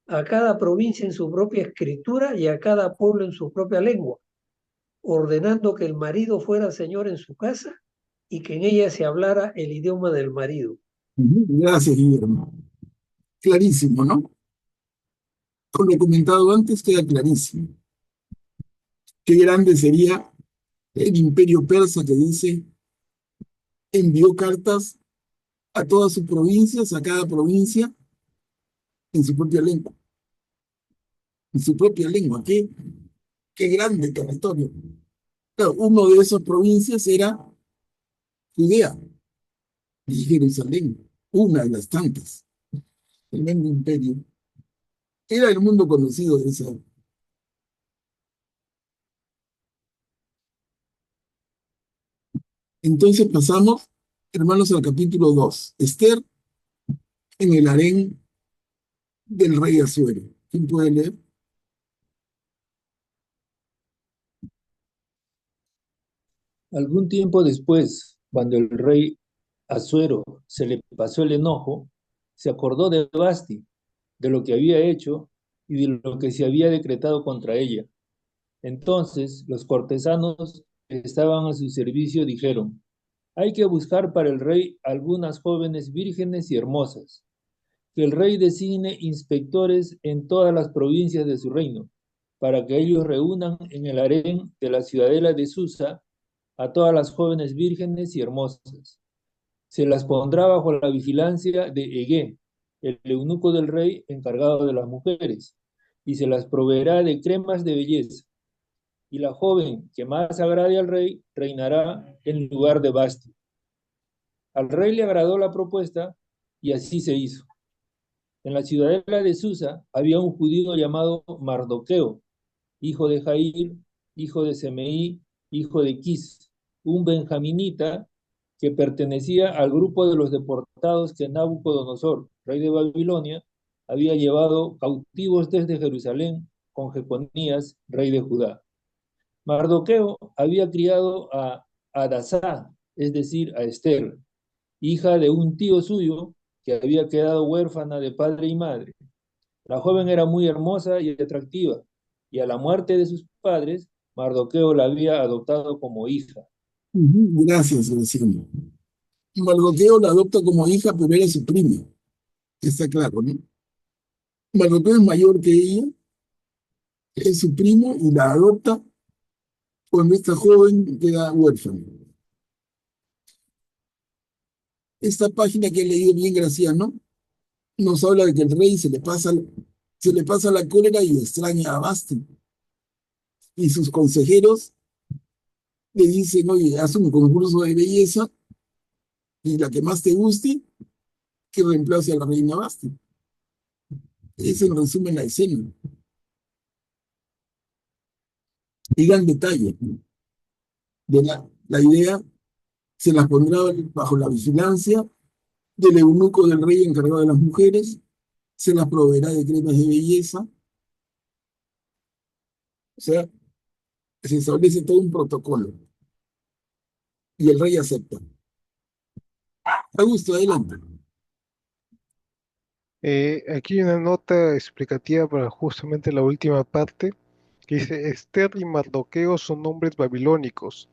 S8: a cada provincia en su propia escritura y a cada pueblo en su propia lengua, ordenando que el marido fuera señor en su casa y que en ella se hablara el idioma del marido.
S1: Gracias, Guillermo. Clarísimo, ¿no? Con lo comentado antes queda clarísimo. Qué grande sería el imperio persa que dice, envió cartas a todas sus provincias, a cada provincia, en su propia lengua. En su propia lengua. Qué grande territorio. Claro, uno de esas provincias era Judea y Jerusalén, una de las tantas. Tremendo imperio. Era el mundo conocido de esa. Entonces pasamos, hermanos, al capítulo 2. Esther en el harén del rey Asuero. ¿Quién puede leer?
S3: Algún tiempo después, cuando el rey Asuero se le pasó el enojo, se acordó de Basti, de lo que había hecho y de lo que se había decretado contra ella. Entonces los cortesanos que estaban a su servicio dijeron, hay que buscar para el rey algunas jóvenes vírgenes y hermosas, que el rey designe inspectores en todas las provincias de su reino, para que ellos reúnan en el harén de la ciudadela de Susa a todas las jóvenes vírgenes y hermosas. Se las pondrá bajo la vigilancia de Egé, el eunuco del rey encargado de las mujeres, y se las proveerá de cremas de belleza. Y la joven que más agrade al rey reinará en lugar de Basti. Al rey le agradó la propuesta y así se hizo. En la ciudadela de Susa había un judío llamado Mardoqueo, hijo de Jair, hijo de Semeí, hijo de Quis, un benjaminita que pertenecía al grupo de los deportados que Nabucodonosor, rey de Babilonia, había llevado cautivos desde Jerusalén con Jeconías, rey de Judá. Mardoqueo había criado a Hadasá, es decir, a Esther, hija de un tío suyo que había quedado huérfana de padre y madre. La joven era muy hermosa y atractiva, y a la muerte de sus padres, Mardoqueo la había adoptado como hija.
S1: Gracias, Graciano. Mardoqueo la adopta como hija, pero era su prima. Está claro, ¿no? Mardoqueo es mayor que ella, es su primo y la adopta cuando esta joven queda huérfana. Esta página que he leído bien, Graciano, nos habla de que el rey se le pasa la cólera y extraña a Basti. Y sus consejeros le dicen, oye, haz un concurso de belleza y la que más te guste, que reemplace a la reina Basti. Ese en resumen la escena. Digan detalle de la idea, se las pondrá bajo la vigilancia del eunuco del rey encargado de las mujeres, se las proveerá de cremas de belleza, o sea, se establece todo un protocolo y el rey acepta. Augusto, adelante.
S5: Aquí hay una nota explicativa para justamente la última parte, que dice, Esther y Mardoqueo son nombres babilónicos.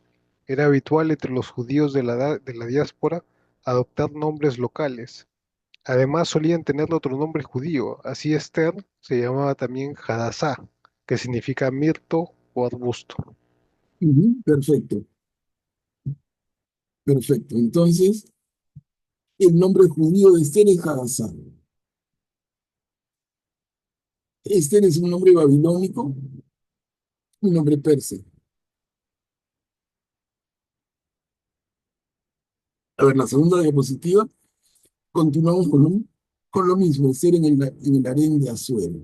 S5: Era habitual entre los judíos de la diáspora adoptar nombres locales. Además solían tener otro nombre judío, así Esther se llamaba también Hadassah, que significa mirto o arbusto.
S1: Perfecto, perfecto. Entonces, el nombre judío de Esther es Hadassah. Esther es un nombre babilónico, un nombre persa. A ver, la segunda diapositiva, continuamos con lo mismo, Esther en el harén de Asuero.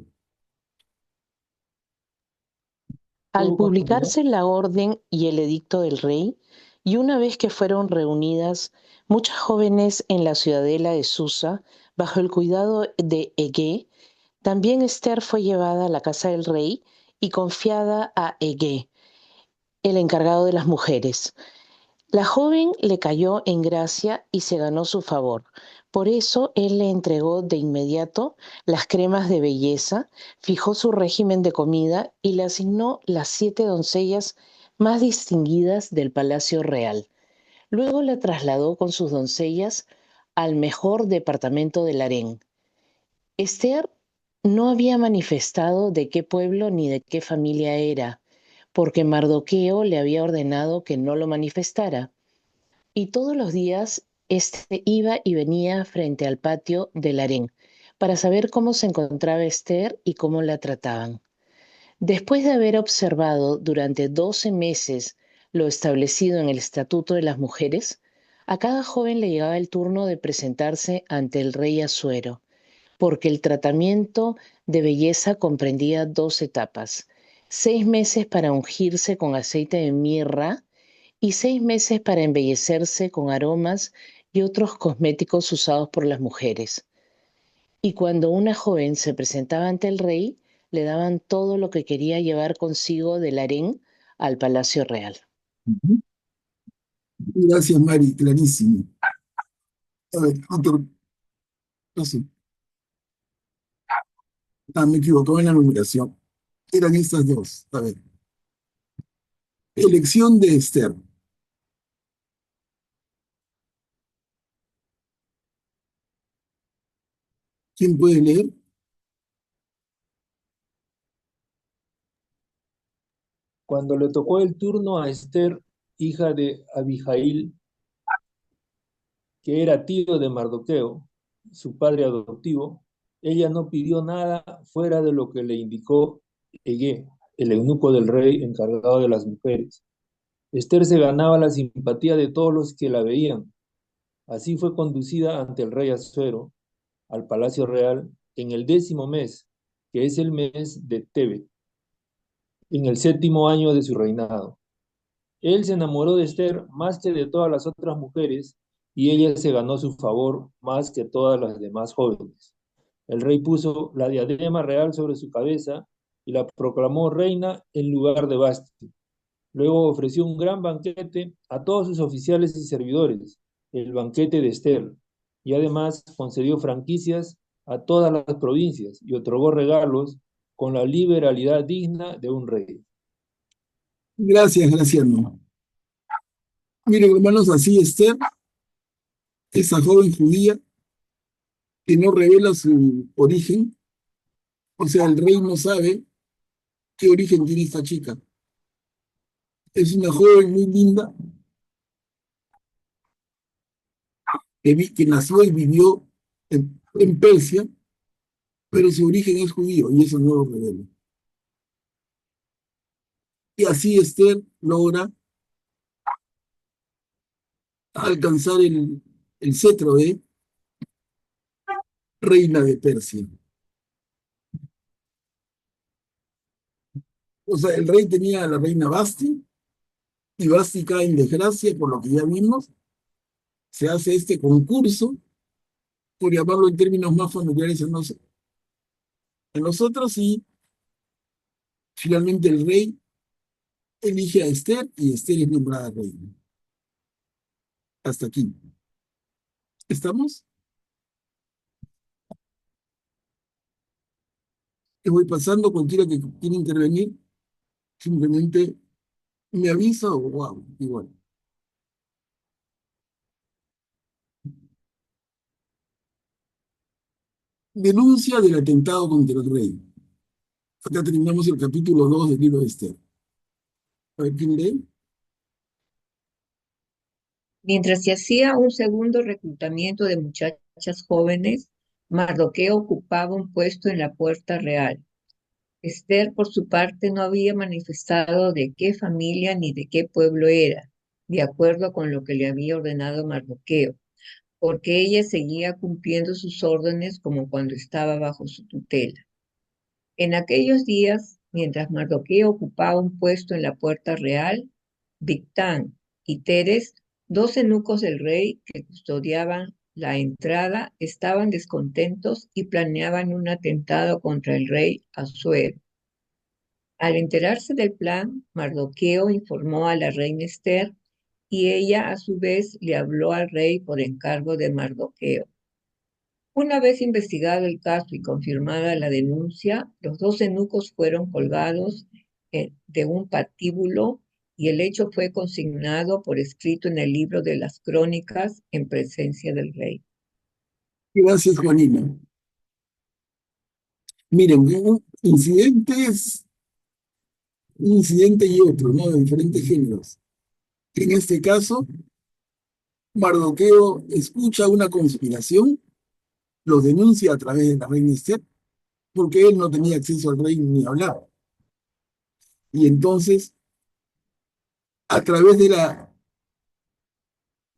S4: Al publicarse la orden y el edicto del rey, y una vez que fueron reunidas muchas jóvenes en la ciudadela de Susa, bajo el cuidado de Egé, también Esther fue llevada a la casa del rey y confiada a Egé, el encargado de las mujeres. La joven le cayó en gracia y se ganó su favor. Por eso él le entregó de inmediato las cremas de belleza, fijó su régimen de comida y le asignó las 7 doncellas más distinguidas del palacio real. Luego la trasladó con sus doncellas al mejor departamento del harén. Esther no había manifestado de qué pueblo ni de qué familia era, porque Mardoqueo le había ordenado que no lo manifestara. Y todos los días éste iba y venía frente al patio del harén para saber cómo se encontraba Esther y cómo la trataban. Después de haber observado durante 12 meses lo establecido en el Estatuto de las Mujeres, a cada joven le llegaba el turno de presentarse ante el rey Asuero, porque el tratamiento de belleza comprendía 2 etapas: 6 meses para ungirse con aceite de mirra y 6 meses para embellecerse con aromas y otros cosméticos usados por las mujeres. Y cuando una joven se presentaba ante el rey, le daban todo lo que quería llevar consigo del harén al palacio real.
S1: Gracias, Mari, clarísimo. A ver, otro, no sé. Me equivoco en la numeración. Eran estas dos. A ver. Elección de Esther. ¿Quién puede leer?
S3: Cuando le tocó el turno a Esther, hija de Abijail, que era tío de Mardoqueo, su padre adoptivo, ella no pidió nada fuera de lo que le indicó Egé, el eunuco del rey encargado de las mujeres. Esther se ganaba la simpatía de todos los que la veían. Así fue conducida ante el rey Asuero al palacio real en el 10º mes, que es el mes de Tebet, en el 7º año de su reinado. Él se enamoró de Esther más que de todas las otras mujeres, y ella se ganó su favor más que todas las demás jóvenes. El rey puso la diadema real sobre su cabeza y la proclamó reina en lugar de Vasti. Luego ofreció un gran banquete a todos sus oficiales y servidores, el banquete de Esther, y además concedió franquicias a todas las provincias y otorgó regalos con la liberalidad digna de un rey.
S1: Gracias, Graciano. Miren, hermanos, así Esther, esa joven judía que no revela su origen, o sea, el rey no sabe qué origen tiene esta chica. Es una joven muy linda que nació y vivió en Persia, pero su origen es judío y eso no lo revela. Y así Esther logra alcanzar el cetro de reina de Persia. O sea, el rey tenía a la reina Basti y Basti cae en desgracia, por lo que ya vimos. Se hace este concurso, por llamarlo en términos más familiares a nosotros, y finalmente el rey elige a Esther y Esther es nombrada reina. Hasta aquí. ¿Estamos? Que voy pasando, cualquiera que quiera intervenir, simplemente me avisa o wow, igual. Denuncia del atentado contra el rey. Acá terminamos el capítulo 2 del libro de Esther. A ver, ¿quién lee?
S10: Mientras se hacía un segundo reclutamiento de muchachas jóvenes, Mardoqueo ocupaba un puesto en la puerta real. Esther, por su parte, no había manifestado de qué familia ni de qué pueblo era, de acuerdo con lo que le había ordenado Mardoqueo, porque ella seguía cumpliendo sus órdenes como cuando estaba bajo su tutela. En aquellos días, mientras Mardoqueo ocupaba un puesto en la puerta real, Bigtán y Teres, 2 eunucos del rey que custodiaban la entrada, estaban descontentos y planeaban un atentado contra el rey Asuero. Al enterarse del plan, Mardoqueo informó a la reina Esther y ella a su vez le habló al rey por encargo de Mardoqueo. Una vez investigado el caso y confirmada la denuncia, los 2 eunucos fueron colgados de un patíbulo y el hecho fue consignado por escrito en el libro de las crónicas en presencia del rey.
S1: Gracias, Juanina. Miren, un incidente y otro, ¿no? De diferentes géneros. En este caso, Mardoqueo escucha una conspiración, lo denuncia a través de la reina Esther, porque él no tenía acceso al rey ni hablaba. Y entonces, a través de la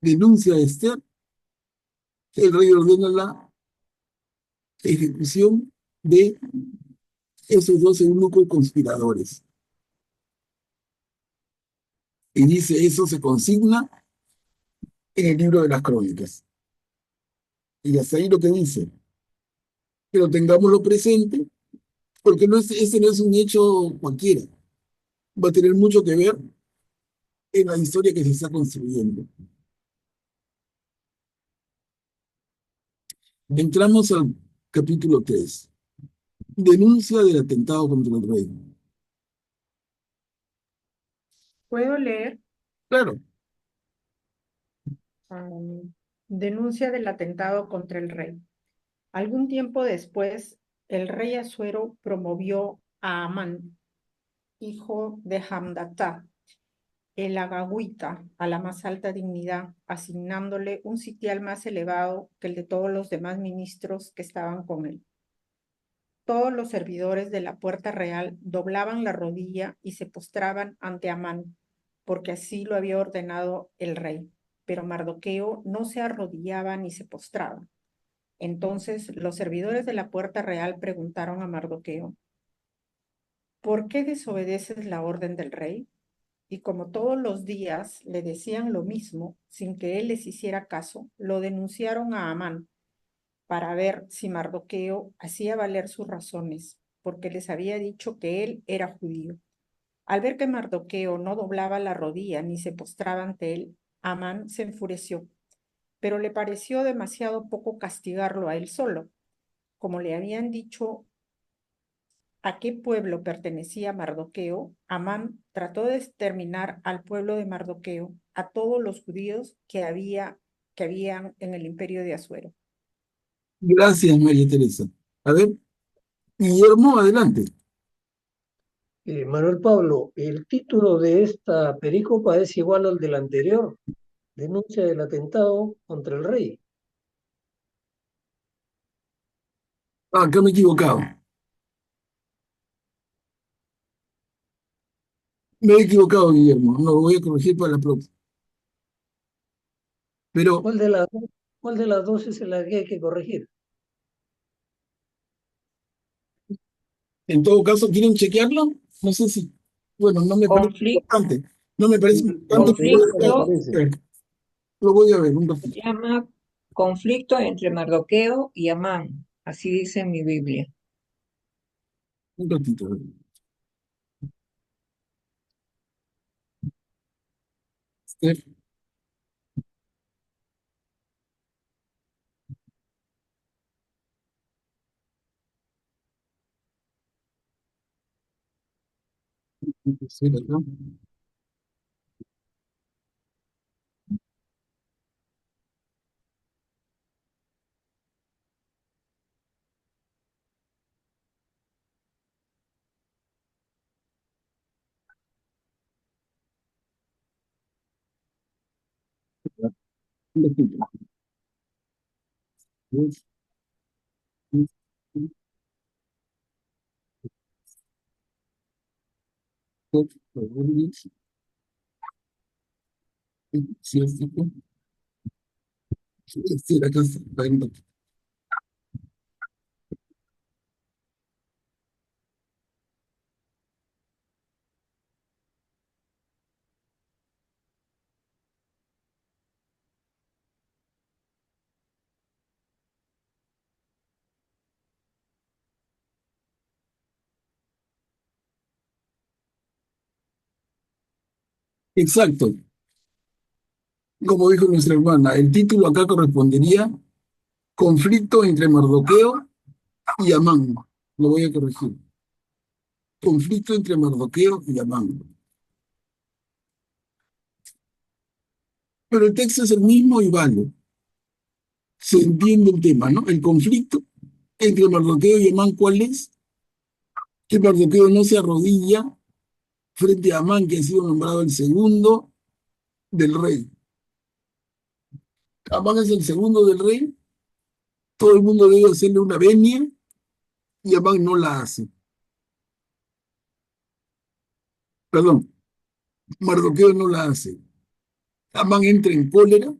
S1: denuncia de Esther, el rey ordena la ejecución de esos dos eunucos conspiradores. Y dice, eso se consigna en el libro de las crónicas. Y hasta ahí lo que dice. Pero tengámoslo presente, porque ese no es un hecho cualquiera. Va a tener mucho que ver en la historia que se está construyendo. Entramos al capítulo 3. Denuncia del atentado contra el rey.
S9: ¿Puedo leer?
S1: Claro,
S9: Denuncia del atentado contra el rey. Algún tiempo después, el rey Asuero promovió a Amán, hijo de Hamdatá, el agagüita, a la más alta dignidad, asignándole un sitial más elevado que el de todos los demás ministros que estaban con él. Todos los servidores de la puerta real doblaban la rodilla y se postraban ante Amán, porque así lo había ordenado el rey. Pero Mardoqueo no se arrodillaba ni se postraba. Entonces los servidores de la puerta real preguntaron a Mardoqueo: ¿por qué desobedeces la orden del rey? Y como todos los días le decían lo mismo, sin que él les hiciera caso, lo denunciaron a Amán para ver si Mardoqueo hacía valer sus razones, porque les había dicho que él era judío. Al ver que Mardoqueo no doblaba la rodilla ni se postraba ante él, Amán se enfureció, pero le pareció demasiado poco castigarlo a él solo. Como le habían dicho a qué pueblo pertenecía Mardoqueo, Amán trató de exterminar al pueblo de Mardoqueo, a todos los judíos que habían en el imperio de Asuero.
S1: gracias, María Teresa. A ver, Guillermo, adelante.
S8: Manuel Pablo, el título de esta perícopa es igual al del anterior, denuncia del atentado contra el rey.
S1: Ah, acá me he equivocado. Me he equivocado, Guillermo. No, lo voy a corregir para la próxima. Pero,
S8: ¿Cuál de las dos es la que hay que corregir?
S1: en todo caso, ¿quieren chequearlo? No sé si. Bueno, no me parece
S10: Conflicto,
S1: importante. No me parece importante.
S8: Me
S10: conflicto,
S8: parece.
S1: Lo voy a ver un
S10: se
S1: ratito.
S10: llama conflicto entre Mardoqueo y Amán, así dice en mi Biblia.
S1: Un ratito. A ver. Esther, Esther, acá. Un ratito. Dos, tres, cuatro, sí, sí, acá está. A ver, un ratito. Exacto. Como dijo nuestra hermana, el título acá correspondería conflicto entre Mardoqueo y Amán. Lo voy a corregir. Conflicto entre Mardoqueo y Amán. Pero el texto es el mismo y vale. Se entiende el tema, ¿no? El conflicto entre Mardoqueo y Amán, ¿cuál es? Que Mardoqueo no se arrodilla frente a Amán, que ha sido nombrado el segundo del rey. Amán es el segundo del rey, todo el mundo debe hacerle una venia y Amán no la hace. Perdón, Mardoqueo no la hace. Amán entra en cólera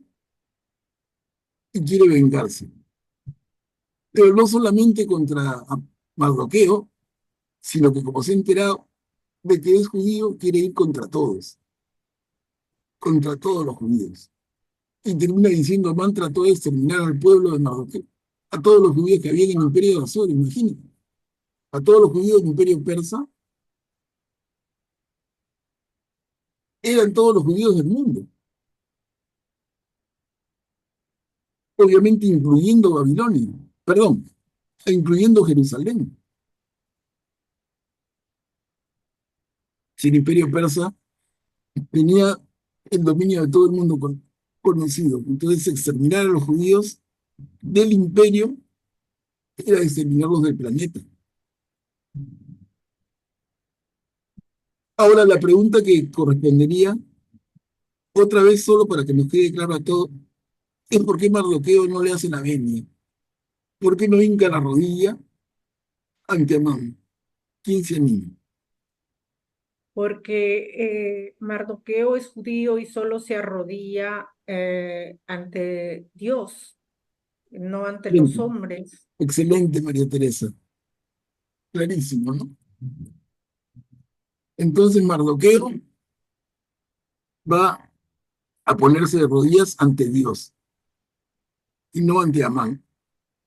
S1: y quiere vengarse. Pero no solamente contra Mardoqueo, sino que como se ha enterado de que es judío, quiere ir contra todos los judíos. Y termina diciendo, Amán trató de exterminar al pueblo de Mardoqueo, a todos los judíos que había en el imperio de Azor, imagínate, a todos los judíos del imperio persa, eran todos los judíos del mundo, obviamente incluyendo Babilonia, perdón, incluyendo Jerusalén. Si el imperio persa tenía el dominio de todo el mundo conocido, entonces exterminar a los judíos del imperio era exterminarlos del planeta. Ahora la pregunta que correspondería, otra vez solo para que nos quede claro a todos, es por qué Mardoqueo no le hace la venia, por qué no hinca la rodilla ante Amán. ¿Quién se anima?
S9: Porque Mardoqueo es judío y solo se arrodilla ante Dios, no ante los
S1: Excelente,
S9: hombres.
S1: excelente, María Teresa. Clarísimo, ¿no? Entonces Mardoqueo va a ponerse de rodillas ante Dios y no ante Amán.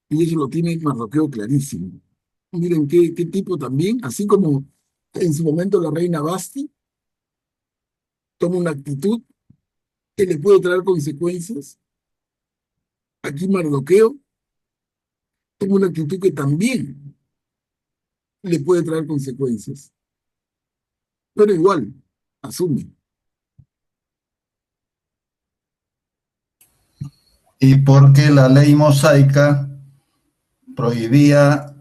S1: Y eso lo tiene Mardoqueo clarísimo. Miren qué tipo también, así como en su momento la reina Basti toma una actitud que le puede traer consecuencias, aquí Mardoqueo toma una actitud que también le puede traer consecuencias, pero igual, asume.
S11: Y porque la ley mosaica prohibía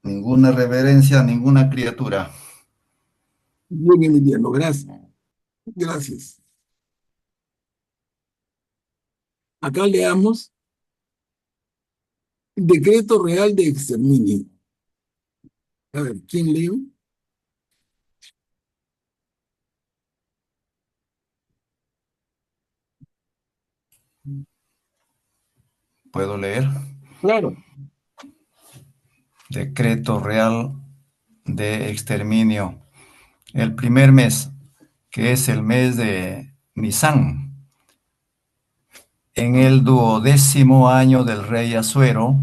S11: ninguna reverencia a ninguna criatura.
S1: Bien, Emiliano, gracias. Gracias. Acá leamos decreto real de exterminio. A ver, ¿quién lee?
S11: ¿Puedo leer?
S1: Claro.
S11: Decreto real de exterminio. El primer mes, que es el mes de Nisán, en el 12º año del rey Asuero,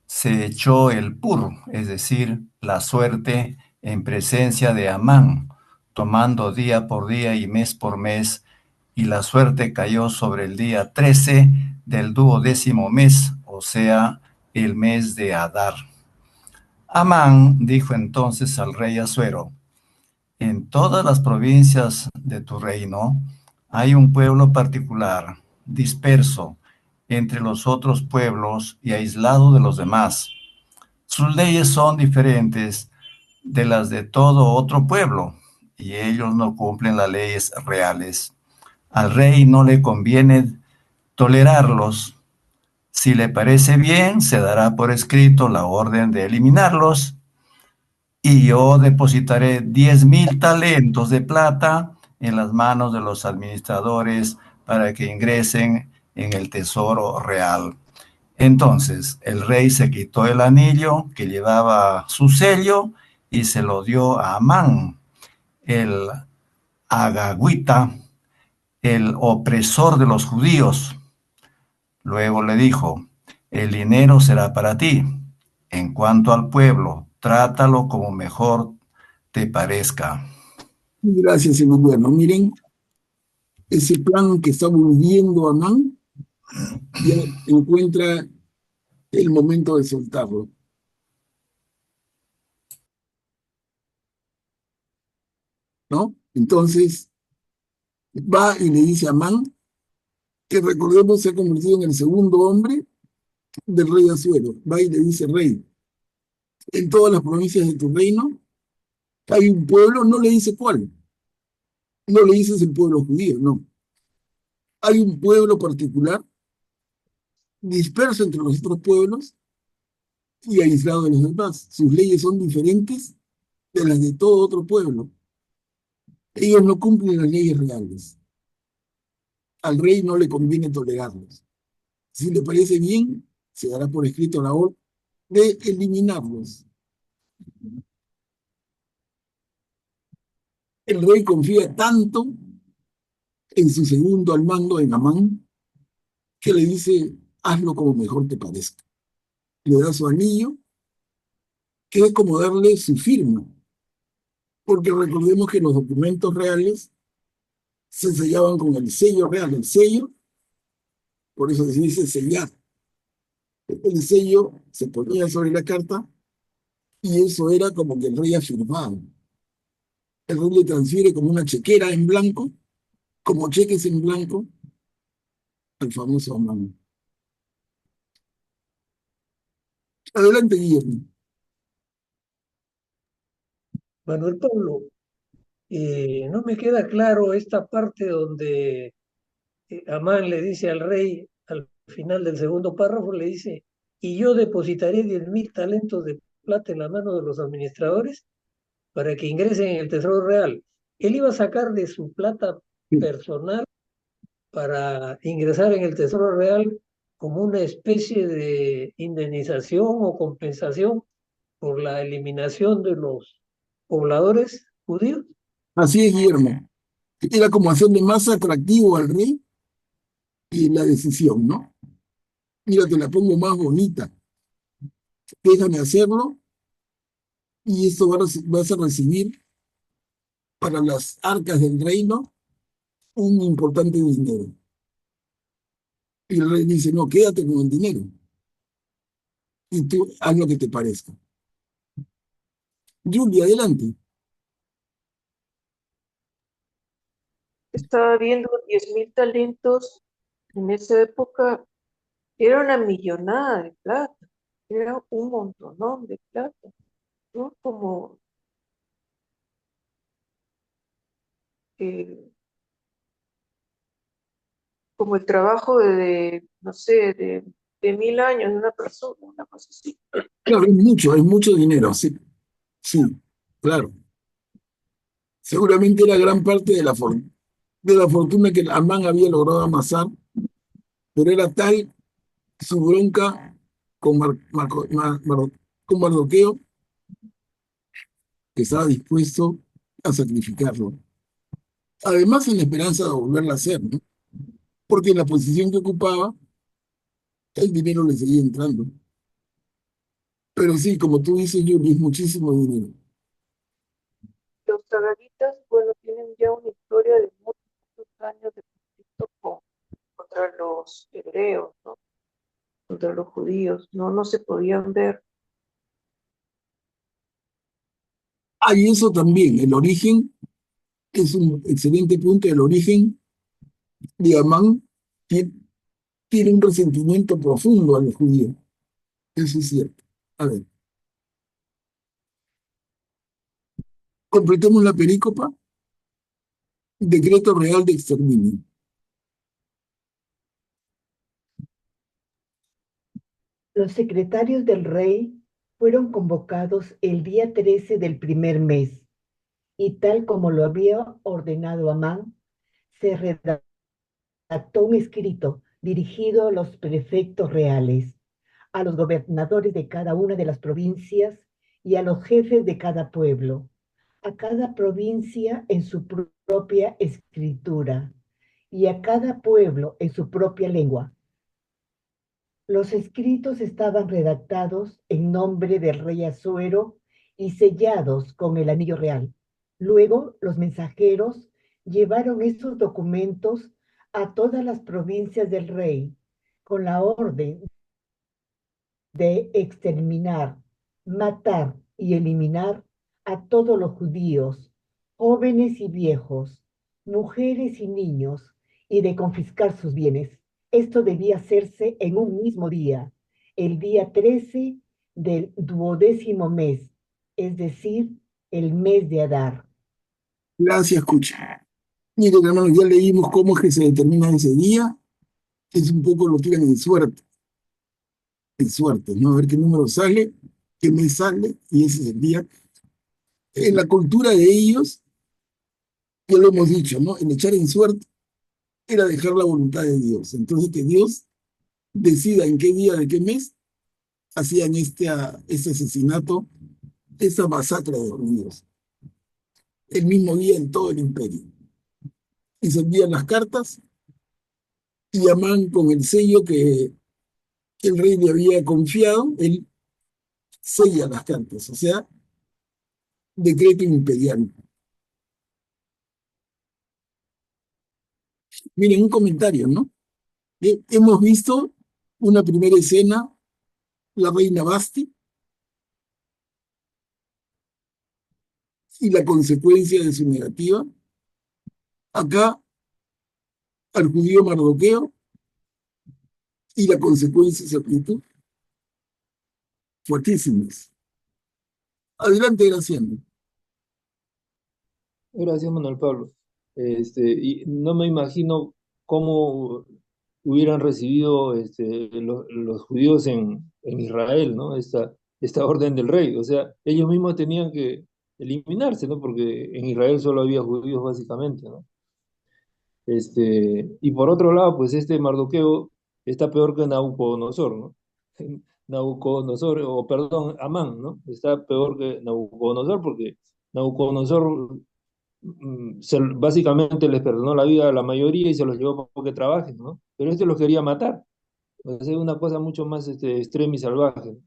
S11: se echó el pur, es decir, la suerte en presencia de Amán, tomando día por día y mes por mes, y la suerte cayó sobre el día 13 del 12º mes, o sea, el mes de Adar. Amán dijo entonces al rey Asuero: en todas las provincias de tu reino hay un pueblo particular, disperso entre los otros pueblos y aislado de los demás. Sus leyes son diferentes de las de todo otro pueblo, y ellos no cumplen las leyes reales. Al rey no le conviene tolerarlos. Si le parece bien, se dará por escrito la orden de eliminarlos, y yo depositaré 10,000 talentos de plata en las manos de los administradores para que ingresen en el tesoro real. Entonces el rey se quitó el anillo que llevaba su sello y se lo dio a Amán, el agagüita, el opresor de los judíos. Luego le dijo: el dinero será para ti. En cuanto al pueblo, trátalo como mejor te parezca.
S1: Gracias, Emiliano. Miren, ese plan que está volviendo Amán ya encuentra el momento de soltarlo, ¿no? Entonces va y le dice a Amán que recordemos se ha convertido en el segundo hombre del rey Asuero. Va y le dice: rey, en todas las provincias de tu reino hay un pueblo, no le dice cuál, no le dices el pueblo judío, no. Hay un pueblo particular disperso entre los otros pueblos y aislado de los demás. Sus leyes son diferentes de las de todo otro pueblo. Ellos no cumplen las leyes reales. Al rey no le conviene tolerarlos. Si le parece bien, se dará por escrito la orden de eliminarlos. El rey confía tanto en su segundo al mando, en Amán, que le dice: hazlo como mejor te parezca. Le da su anillo, que es como darle su firma, porque recordemos que los documentos reales se sellaban con el sello real. El sello, por eso se dice sellar. El sello se ponía sobre la carta y eso era como que el rey afirmaba. El rey le transfiere como una chequera en blanco, como cheques en blanco, al famoso Amán. Adelante, Guillermo.
S8: Manuel Pablo, no me queda claro esta parte donde Amán le dice al rey, al final del segundo párrafo, le dice: y yo depositaré 10.000 talentos de plata en la mano de los administradores para que ingresen en el Tesoro Real. Él iba a sacar de su plata personal para ingresar en el Tesoro Real como una especie de indemnización o compensación por la eliminación de los pobladores judíos.
S1: Así es, Guillermo. Era como hacerle más atractivo al rey y la decisión, ¿no? Mira, te la pongo más bonita. Déjame hacerlo y esto vas a recibir para las arcas del reino un importante dinero. Y el rey dice: no, quédate con el dinero y tú haz lo que te parezca. Julia, adelante.
S6: Estaba viendo 10.000 talentos en esa época, era una millonada de plata, era un montonón de plata, ¿no? Eh, como el trabajo no sé, de 1.000 años de una persona, una cosa así.
S1: Claro, es mucho dinero, sí, sí, claro. Seguramente era gran parte de la fortuna que Amán había logrado amasar, pero era tal su bronca con, con Mardoqueo que estaba dispuesto a sacrificarlo. Además, en la esperanza de volverla a hacer, ¿no? Porque en la posición que ocupaba, el dinero le seguía entrando. Pero sí, como tú dices, Yuri, es muchísimo dinero.
S6: Los tagaritas, bueno, tienen ya una historia de muchos años de conflicto contra los hebreos, ¿no? Contra los judíos, no se podían ver.
S1: Y eso también, el origen es un excelente punto. El origen de Amán tiene, tiene un resentimiento profundo a los judíos. Eso es cierto. A ver, completemos la perícopa. Decreto real de exterminio.
S12: Los secretarios del rey fueron convocados el día 13 del primer mes, y tal como lo había ordenado Amán, se redactó un escrito dirigido a los prefectos reales, a los gobernadores de cada una de las provincias y a los jefes de cada pueblo, a cada provincia en su propia escritura y a cada pueblo en su propia lengua. Los escritos estaban redactados en nombre del rey Asuero y sellados con el anillo real. Luego, los mensajeros llevaron esos documentos a todas las provincias del rey con la orden de exterminar, matar y eliminar a todos los judíos, jóvenes y viejos, mujeres y niños, y de confiscar sus bienes. Esto debía hacerse en un mismo día, el día 13 del 12º mes, es decir, el mes de Adar.
S1: Gracias, escucha. Miren, hermanos, ya leímos cómo es que se determina ese día. Es un poco lo tiran en suerte, ¿no? A ver qué número sale, qué mes sale, y ese es el día. En la cultura de ellos, ya lo hemos dicho, ¿no? El echar en suerte era dejar la voluntad de Dios. Entonces, que Dios decida en qué día de qué mes hacían este asesinato, esa masacre de judíos. El mismo día en todo el imperio. Y se envían las cartas y Amán, con el sello que el rey le había confiado, él sella las cartas, o sea, decreto imperial. Miren, un comentario, ¿no? Hemos visto una primera escena, la reina Basti, y la consecuencia de su negativa. Acá, al judío Mardoqueo, y la consecuencia de su actitud, fuertísimas. Adelante, Graciano.
S3: Gracias, Manuel Pablo. Y no me imagino cómo hubieran recibido los judíos en Israel, ¿no? Esta orden del rey. O sea, ellos mismos tenían que eliminarse, ¿no? Porque en Israel solo había judíos básicamente, ¿no? Y por otro lado, pues este Mardoqueo está peor que Nabucodonosor, ¿no? Nabucodonosor, o perdón, Amán, ¿no? Está peor que Nabucodonosor porque Nabucodonosor básicamente les perdonó la vida a la mayoría y se los llevó para que trabajen, ¿no? Pero este los quería matar. O sea, es una cosa mucho más extrema y salvaje.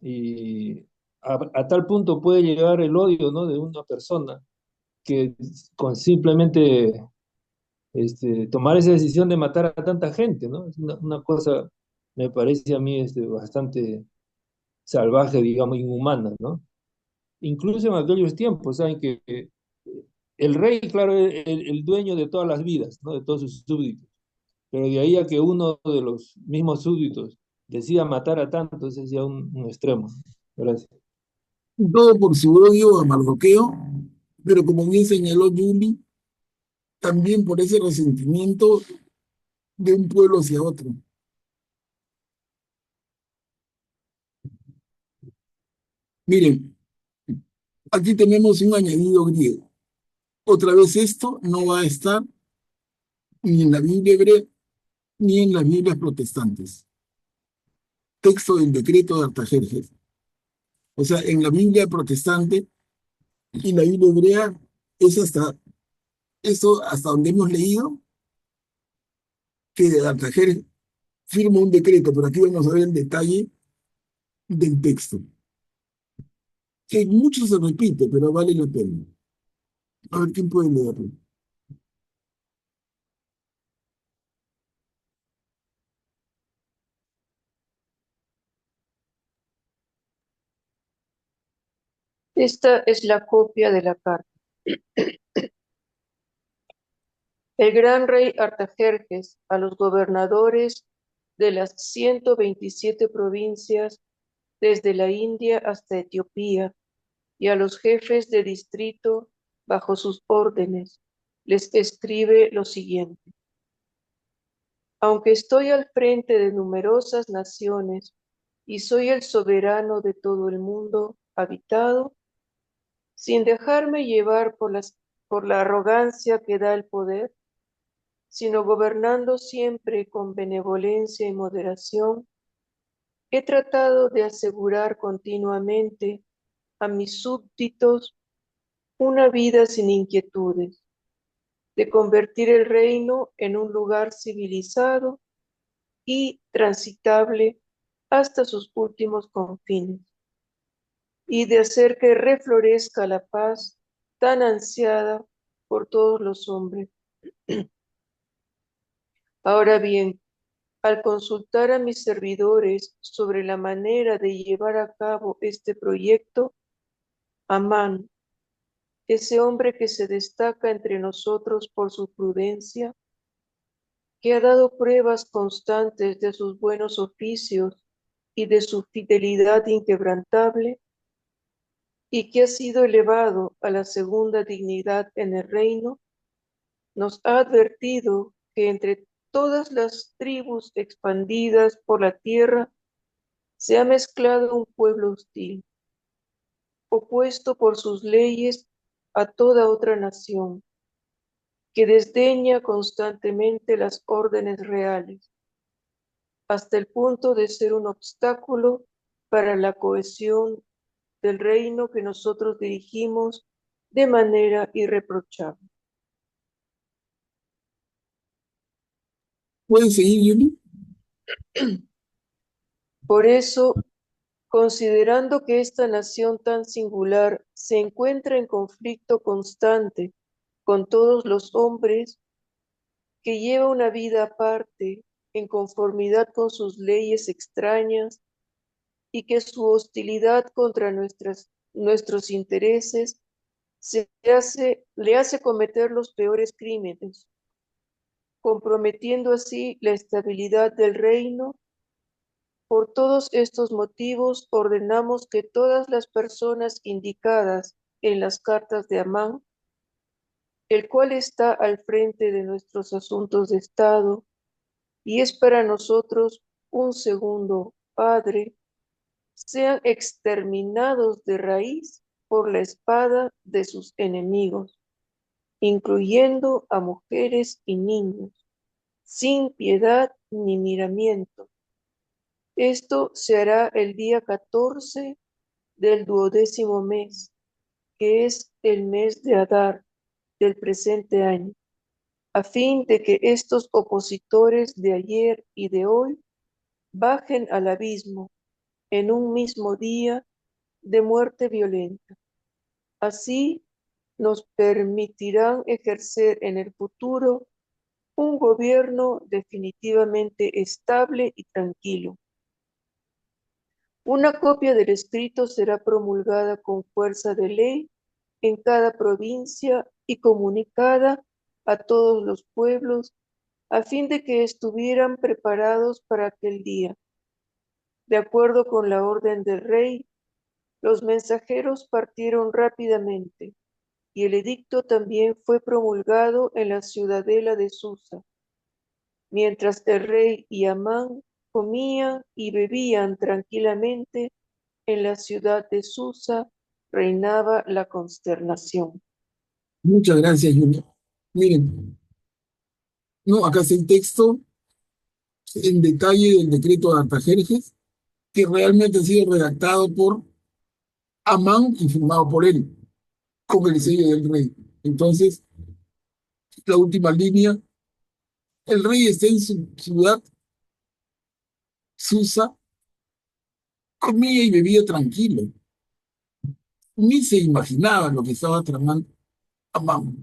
S3: Y a tal punto puede llegar el odio, ¿no? De una persona que con simplemente tomar esa decisión de matar a tanta gente, ¿no? Es una cosa, me parece a mí bastante salvaje, digamos, inhumana, ¿no? Incluso en aquellos tiempos, ¿saben? Que el rey, claro, es el dueño de todas las vidas, ¿no? De todos sus súbditos. Pero de ahí a que uno de los mismos súbditos decida matar a tantos es ya un extremo. Gracias.
S1: Todo por su odio a Mardoqueo, pero como bien señaló Yuli, también por ese resentimiento de un pueblo hacia otro. Miren, aquí tenemos un añadido griego. Otra vez esto no va a estar ni en la Biblia hebrea ni en las Biblias protestantes. Texto del decreto de Artajerjes. O sea, en la Biblia protestante y la Biblia hebrea es hasta donde hemos leído que Artajerjes firma un decreto, pero aquí vamos a ver el detalle del texto, que mucho se repite, pero vale la pena. A ver quién puede leerlo.
S6: Esta es la copia de la carta. El gran rey Artajerjes a los gobernadores de las 127 provincias desde la India hasta Etiopía y a los jefes de distrito bajo sus órdenes, les escribe lo siguiente. Aunque estoy al frente de numerosas naciones y soy el soberano de todo el mundo habitado, sin dejarme llevar por la arrogancia que da el poder, sino gobernando siempre con benevolencia y moderación, he tratado de asegurar continuamente a mis súbditos una vida sin inquietudes, de convertir el reino en un lugar civilizado y transitable hasta sus últimos confines, y de hacer que reflorezca la paz tan ansiada por todos los hombres. Ahora bien, al consultar a mis servidores sobre la manera de llevar a cabo este proyecto, Amán, ese hombre que se destaca entre nosotros por su prudencia, que ha dado pruebas constantes de sus buenos oficios y de su fidelidad inquebrantable, y que ha sido elevado a la segunda dignidad en el reino, nos ha advertido que entre todas las tribus expandidas por la tierra se ha mezclado un pueblo hostil, opuesto por sus leyes a toda otra nación, que desdeña constantemente las órdenes reales, hasta el punto de ser un obstáculo para la cohesión del reino que nosotros dirigimos de manera irreprochable.
S1: ¿Puedes seguir, Yumi?
S6: Por eso, considerando que esta nación tan singular se encuentra en conflicto constante con todos los hombres, que lleva una vida aparte, en conformidad con sus leyes extrañas, y que su hostilidad contra nuestros intereses le hace cometer los peores crímenes, comprometiendo así la estabilidad del reino. Por todos estos motivos, ordenamos que todas las personas indicadas en las cartas de Amán, el cual está al frente de nuestros asuntos de Estado y es para nosotros un segundo padre, sean exterminados de raíz por la espada de sus enemigos, incluyendo a mujeres y niños, sin piedad ni miramiento. Esto se hará el día 14 del 12º mes, que es el mes de Adar del presente año, a fin de que estos opositores de ayer y de hoy bajen al abismo en un mismo día de muerte violenta. Así nos permitirán ejercer en el futuro un gobierno definitivamente estable y tranquilo. Una copia del escrito será promulgada con fuerza de ley en cada provincia y comunicada a todos los pueblos a fin de que estuvieran preparados para aquel día. De acuerdo con la orden del rey, los mensajeros partieron rápidamente y el edicto también fue promulgado en la ciudadela de Susa, mientras el rey y Amán comían y bebían tranquilamente. En la ciudad de Susa reinaba la consternación.
S1: Muchas gracias, Yumi. Miren, no, acá está el texto en detalle del decreto de Artajerjes, que realmente ha sido redactado por Amán y firmado por él, con el sello del rey. Entonces, la última línea, el rey está en su ciudad, Susa, comía y bebía tranquilo. Ni se imaginaba lo que estaba tramando Amán.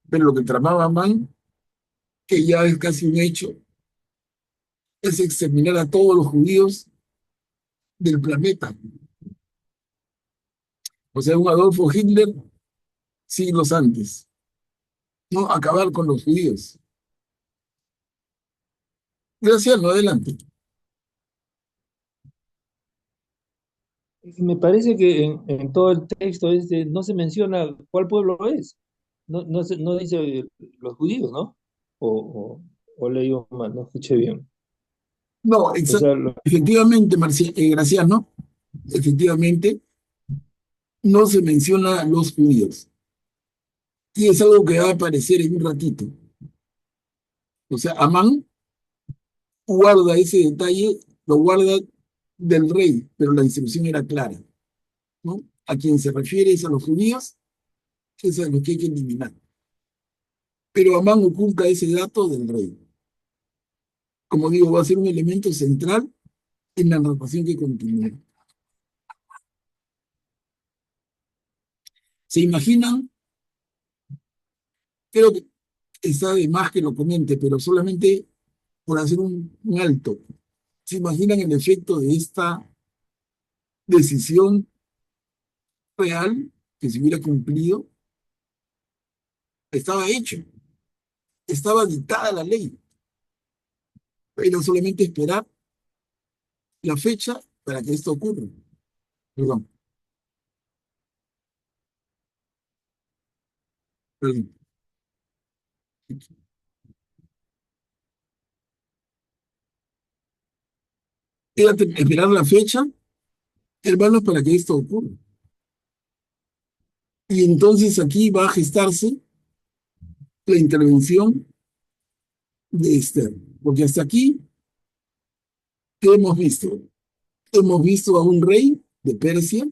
S1: Pero lo que tramaba Amán, que ya es casi un hecho, es exterminar a todos los judíos del planeta. O sea, un Adolfo Hitler siglos antes. No acabar con los judíos. Graciano, adelante.
S3: Me parece que en todo el texto no se menciona cuál pueblo es. No dice los judíos, ¿no? O leí mal, no escuché bien.
S1: No,
S3: O sea,
S1: efectivamente, Graciano, efectivamente, no se menciona los judíos. Y es algo que va a aparecer en un ratito. O sea, Amán guarda ese detalle, lo guarda del rey, pero la instrucción era clara, ¿no? A quien se refiere es a los judíos, es a los que hay que eliminar. Pero Amán oculta ese dato del rey. Como digo, va a ser un elemento central en la narración que continúa. ¿Se imaginan? Creo que está de más que lo comente, pero solamente por hacer un alto. ¿Se imaginan el efecto de esta decisión real que se hubiera cumplido? Estaba hecho, estaba dictada la ley. Era solamente esperar la fecha para que esto ocurra. Perdón, perdón. Era esperar la fecha, hermanos, para que esto ocurra. Y entonces aquí va a gestarse la intervención de Esther. Porque hasta aquí, ¿qué hemos visto? Hemos visto a un rey de Persia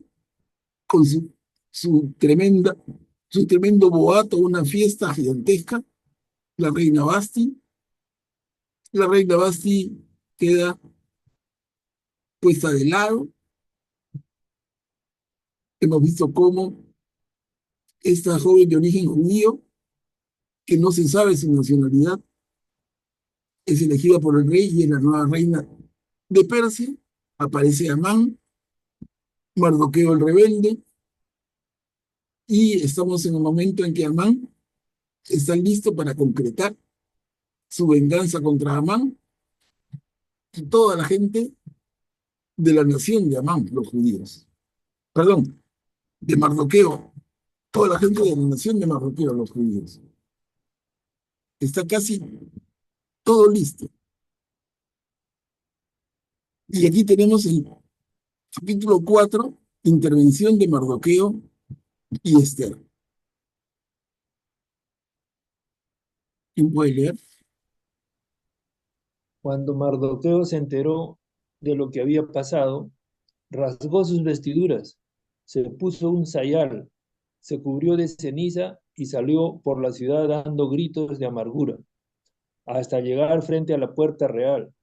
S1: con su su tremendo boato, una fiesta gigantesca, la reina Basti. La reina Basti queda puesta de lado. Hemos visto cómo esta joven de origen judío, que no se sabe su nacionalidad, es elegida por el rey y es la nueva reina de Persia. Aparece Amán, Mardoqueo el rebelde, y estamos en el momento en que Amán está listo para concretar su venganza contra Amán y toda la gente de la nación de Amán, los judíos. Perdón, de Mardoqueo, toda la gente de la nación de Mardoqueo, los judíos. Está casi todo listo. Y aquí tenemos el capítulo 4, intervención de Mardoqueo y Esther. ¿Quién puede leer?
S3: Cuando Mardoqueo se enteró de lo que había pasado, rasgó sus vestiduras, se puso un sayal, se cubrió de ceniza y salió por la ciudad dando gritos de amargura, hasta llegar frente a la puerta real,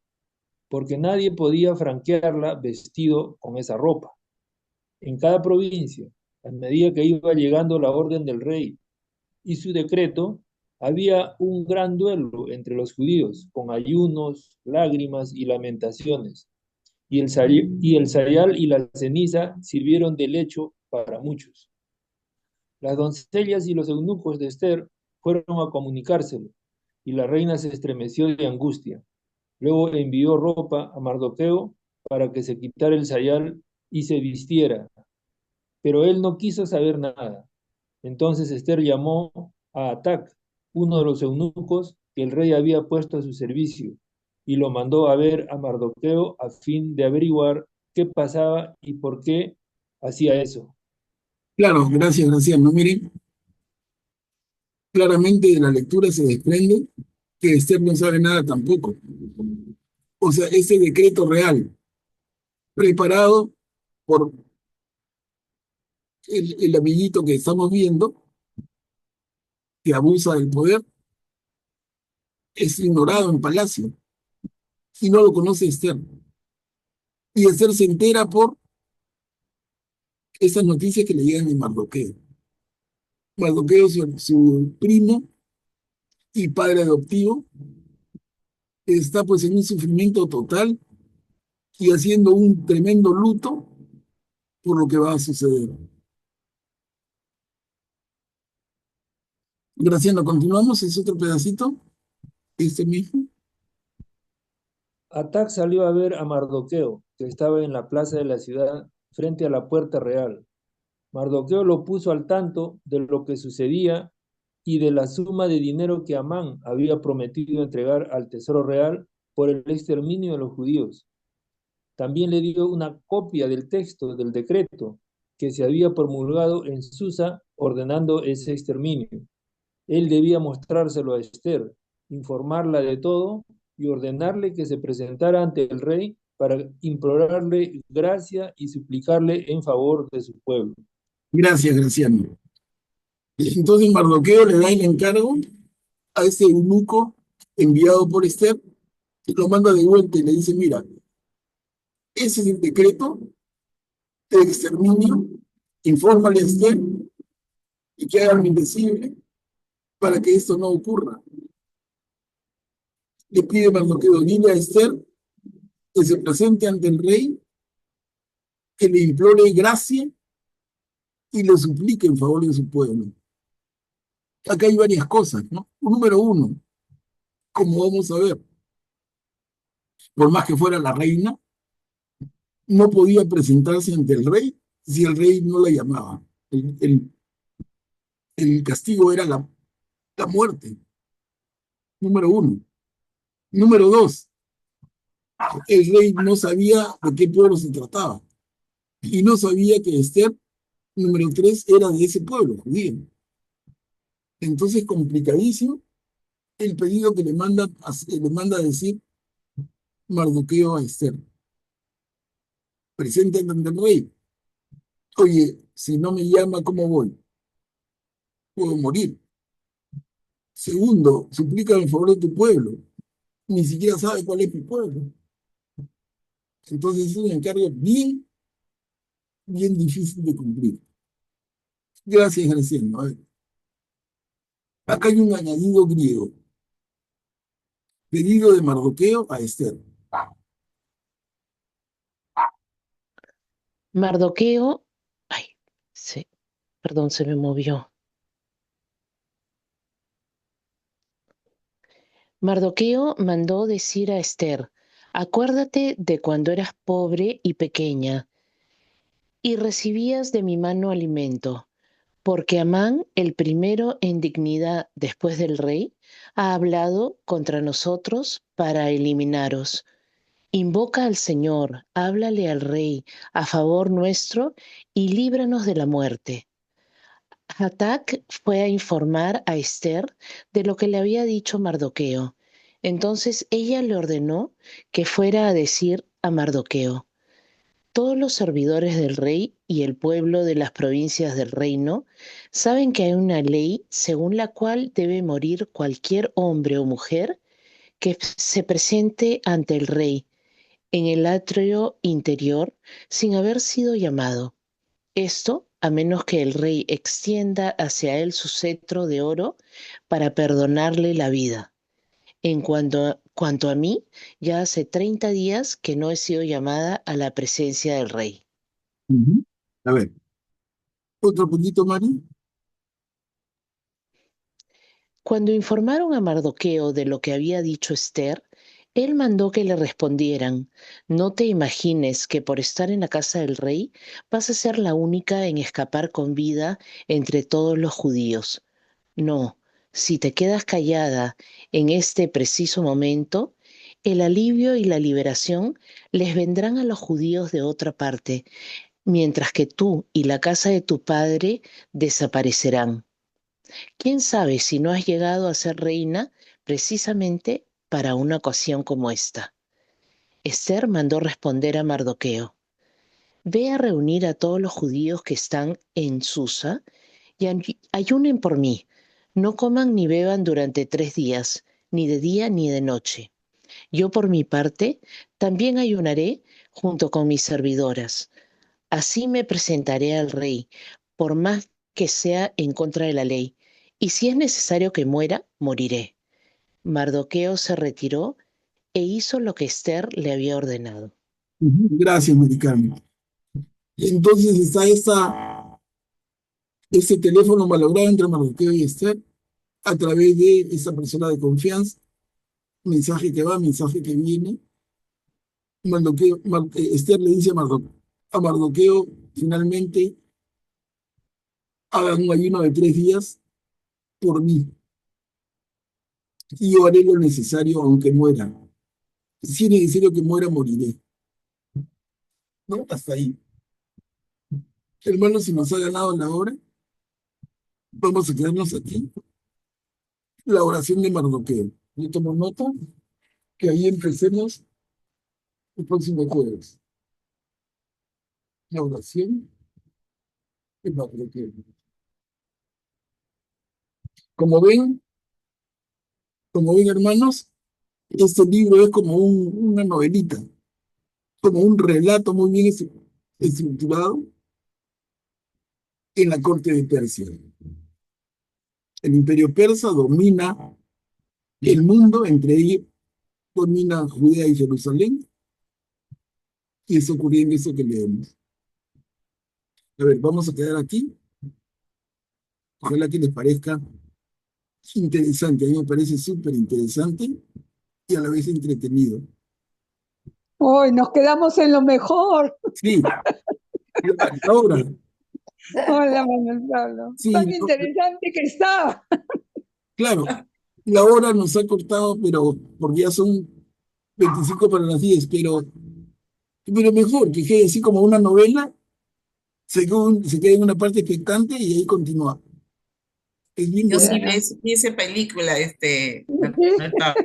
S3: porque nadie podía franquearla vestido con esa ropa. En cada provincia, a medida que iba llegando la orden del rey y su decreto, había un gran duelo entre los judíos, con ayunos, lágrimas y lamentaciones. Y el sayal y la ceniza sirvieron de lecho para muchos. Las doncellas y los eunucos de Esther fueron a comunicárselo, y la reina se estremeció de angustia. Luego envió ropa a Mardoqueo para que se quitara el sayal y se vistiera, pero él no quiso saber nada. Entonces Esther llamó a Atac, uno de los eunucos que el rey había puesto a su servicio, y lo mandó a ver a Mardoqueo a fin de averiguar qué pasaba y por qué hacía eso.
S1: Claro, gracias, Graciano. Miren, claramente de la lectura se desprende que Esther no sabe nada tampoco. O sea, ese decreto real, preparado por el amiguito que estamos viendo, que abusa del poder, es ignorado en palacio y no lo conoce Esther. Y Esther se entera por esas noticias que le llegan de Mardoqueo. Mardoqueo, su primo y padre adoptivo, está pues en un sufrimiento total y haciendo un tremendo luto por lo que va a suceder. Graciano, continuamos, es otro pedacito, este mismo.
S3: Atac salió a ver a Mardoqueo, que estaba en la plaza de la ciudad, frente a la puerta real. Mardoqueo lo puso al tanto de lo que sucedía y de la suma de dinero que Amán había prometido entregar al tesoro real por el exterminio de los judíos. También le dio una copia del texto del decreto que se había promulgado en Susa ordenando ese exterminio. Él debía mostrárselo a Esther, informarla de todo y ordenarle que se presentara ante el rey para implorarle gracia y suplicarle en favor de su pueblo.
S1: Gracias, Graciano. Entonces Mardoqueo le da el encargo a este eunuco enviado por Esther, y lo manda de vuelta y le dice, mira, ese es el decreto de exterminio, infórmale a Esther y que haga lo invisible para que esto no ocurra. Le pide Mardoqueo, dile a Esther que se presente ante el rey, que le implore gracia y le suplique en favor de su pueblo. Acá hay varias cosas, ¿no? Número uno, como vamos a ver, por más que fuera la reina, no podía presentarse ante el rey si el rey no la llamaba. El castigo era la muerte, número uno. Número dos, el rey no sabía de qué pueblo se trataba y no sabía que Esther, número tres, era de ese pueblo, judío. Entonces, complicadísimo el pedido que le manda a decir Mardoqueo a Esther. Preséntate ante el rey. Oye, si no me llama, ¿cómo voy? Puedo morir. Segundo, suplica en favor de tu pueblo. Ni siquiera sabe cuál es mi pueblo. Entonces es un encargo bien, bien difícil de cumplir. Gracias, Graciela. A ver, acá hay un añadido griego. Pedido de Mardoqueo a Esther.
S4: Mardoqueo, ay, perdón, se me movió. Mardoqueo mandó decir a Esther, acuérdate de cuando eras pobre y pequeña y recibías de mi mano alimento, porque Amán, el primero en dignidad después del rey, ha hablado contra nosotros para eliminaros. Invoca al Señor, háblale al rey a favor nuestro y líbranos de la muerte. Hatac fue a informar a Esther de lo que le había dicho Mardoqueo. Entonces ella le ordenó que fuera a decir a Mardoqueo, todos los servidores del rey y el pueblo de las provincias del reino saben que hay una ley según la cual debe morir cualquier hombre o mujer que se presente ante el rey en el atrio interior sin haber sido llamado. Esto a menos que el rey extienda hacia él su cetro de oro para perdonarle la vida. Cuanto a mí, ya hace 30 días que no he sido llamada a la presencia del rey.
S1: Ujú. A ver, otro poquito, Mari.
S4: Cuando informaron a Mardoqueo de lo que había dicho Esther, él mandó que le respondieran, no te imagines que por estar en la casa del rey vas a ser la única en escapar con vida entre todos los judíos. No, si te quedas callada en este preciso momento, el alivio y la liberación les vendrán a los judíos de otra parte, mientras que tú y la casa de tu padre desaparecerán. ¿Quién sabe si no has llegado a ser reina precisamente para una ocasión como esta? Esther mandó responder a Mardoqueo, ve a reunir a todos los judíos que están en Susa y ayunen por mí. No coman ni beban durante 3 días, ni de día ni de noche. Yo por mi parte también ayunaré junto con mis servidoras. Así me presentaré al rey, por más que sea en contra de la ley, y si es necesario que muera, moriré. Mardoqueo se retiró e hizo lo que Esther le había ordenado.
S1: Ujú. Gracias, Maricarmen. Entonces está ese teléfono malogrado entre Mardoqueo y Esther a través de esa persona de confianza, mensaje que va, mensaje que viene. Esther le dice a Mardoqueo, finalmente, hagan un ayuno de 3 días por mí y yo haré lo necesario aunque muera. Si es necesario que muera, moriré. ¿No? Hasta ahí. Hermanos, si nos ha ganado la hora, vamos a quedarnos aquí. La oración de Mardoqueo. Yo tomo nota que ahí empecemos el próximo jueves. La oración de Mardoqueo. Como ven, como ven, hermanos, este libro es como una novelita, como un relato muy bien estructurado en la corte de Persia. El imperio persa domina el mundo, entre ellos domina Judea y Jerusalén, y es ocurriendo eso que leemos. A ver, vamos a quedar aquí. Ojalá que les parezca interesante. A mí me parece súper interesante y a la vez entretenido.
S13: Hoy nos quedamos en lo mejor.
S1: Sí, ahora,
S13: Hola, Manuel Pablo.
S1: sí,
S13: Tan interesante que está.
S1: claro, la hora nos ha cortado, pero porque ya son 25 para las 10, pero mejor que quede así como una novela, se queda en una parte expectante y ahí continúa. Es bien
S2: Yo sí
S1: bonito.
S2: vi, vi esa película, Manuel Pablo.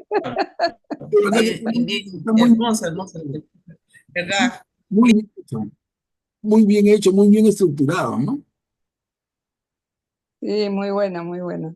S1: De verdad que
S2: Bien, bien
S1: está muy,
S2: hermosa, hermosa, ¿verdad?
S1: muy bien hecho, muy bien hecho, muy bien estructurado, ¿no?
S13: Sí, muy buena, muy buena.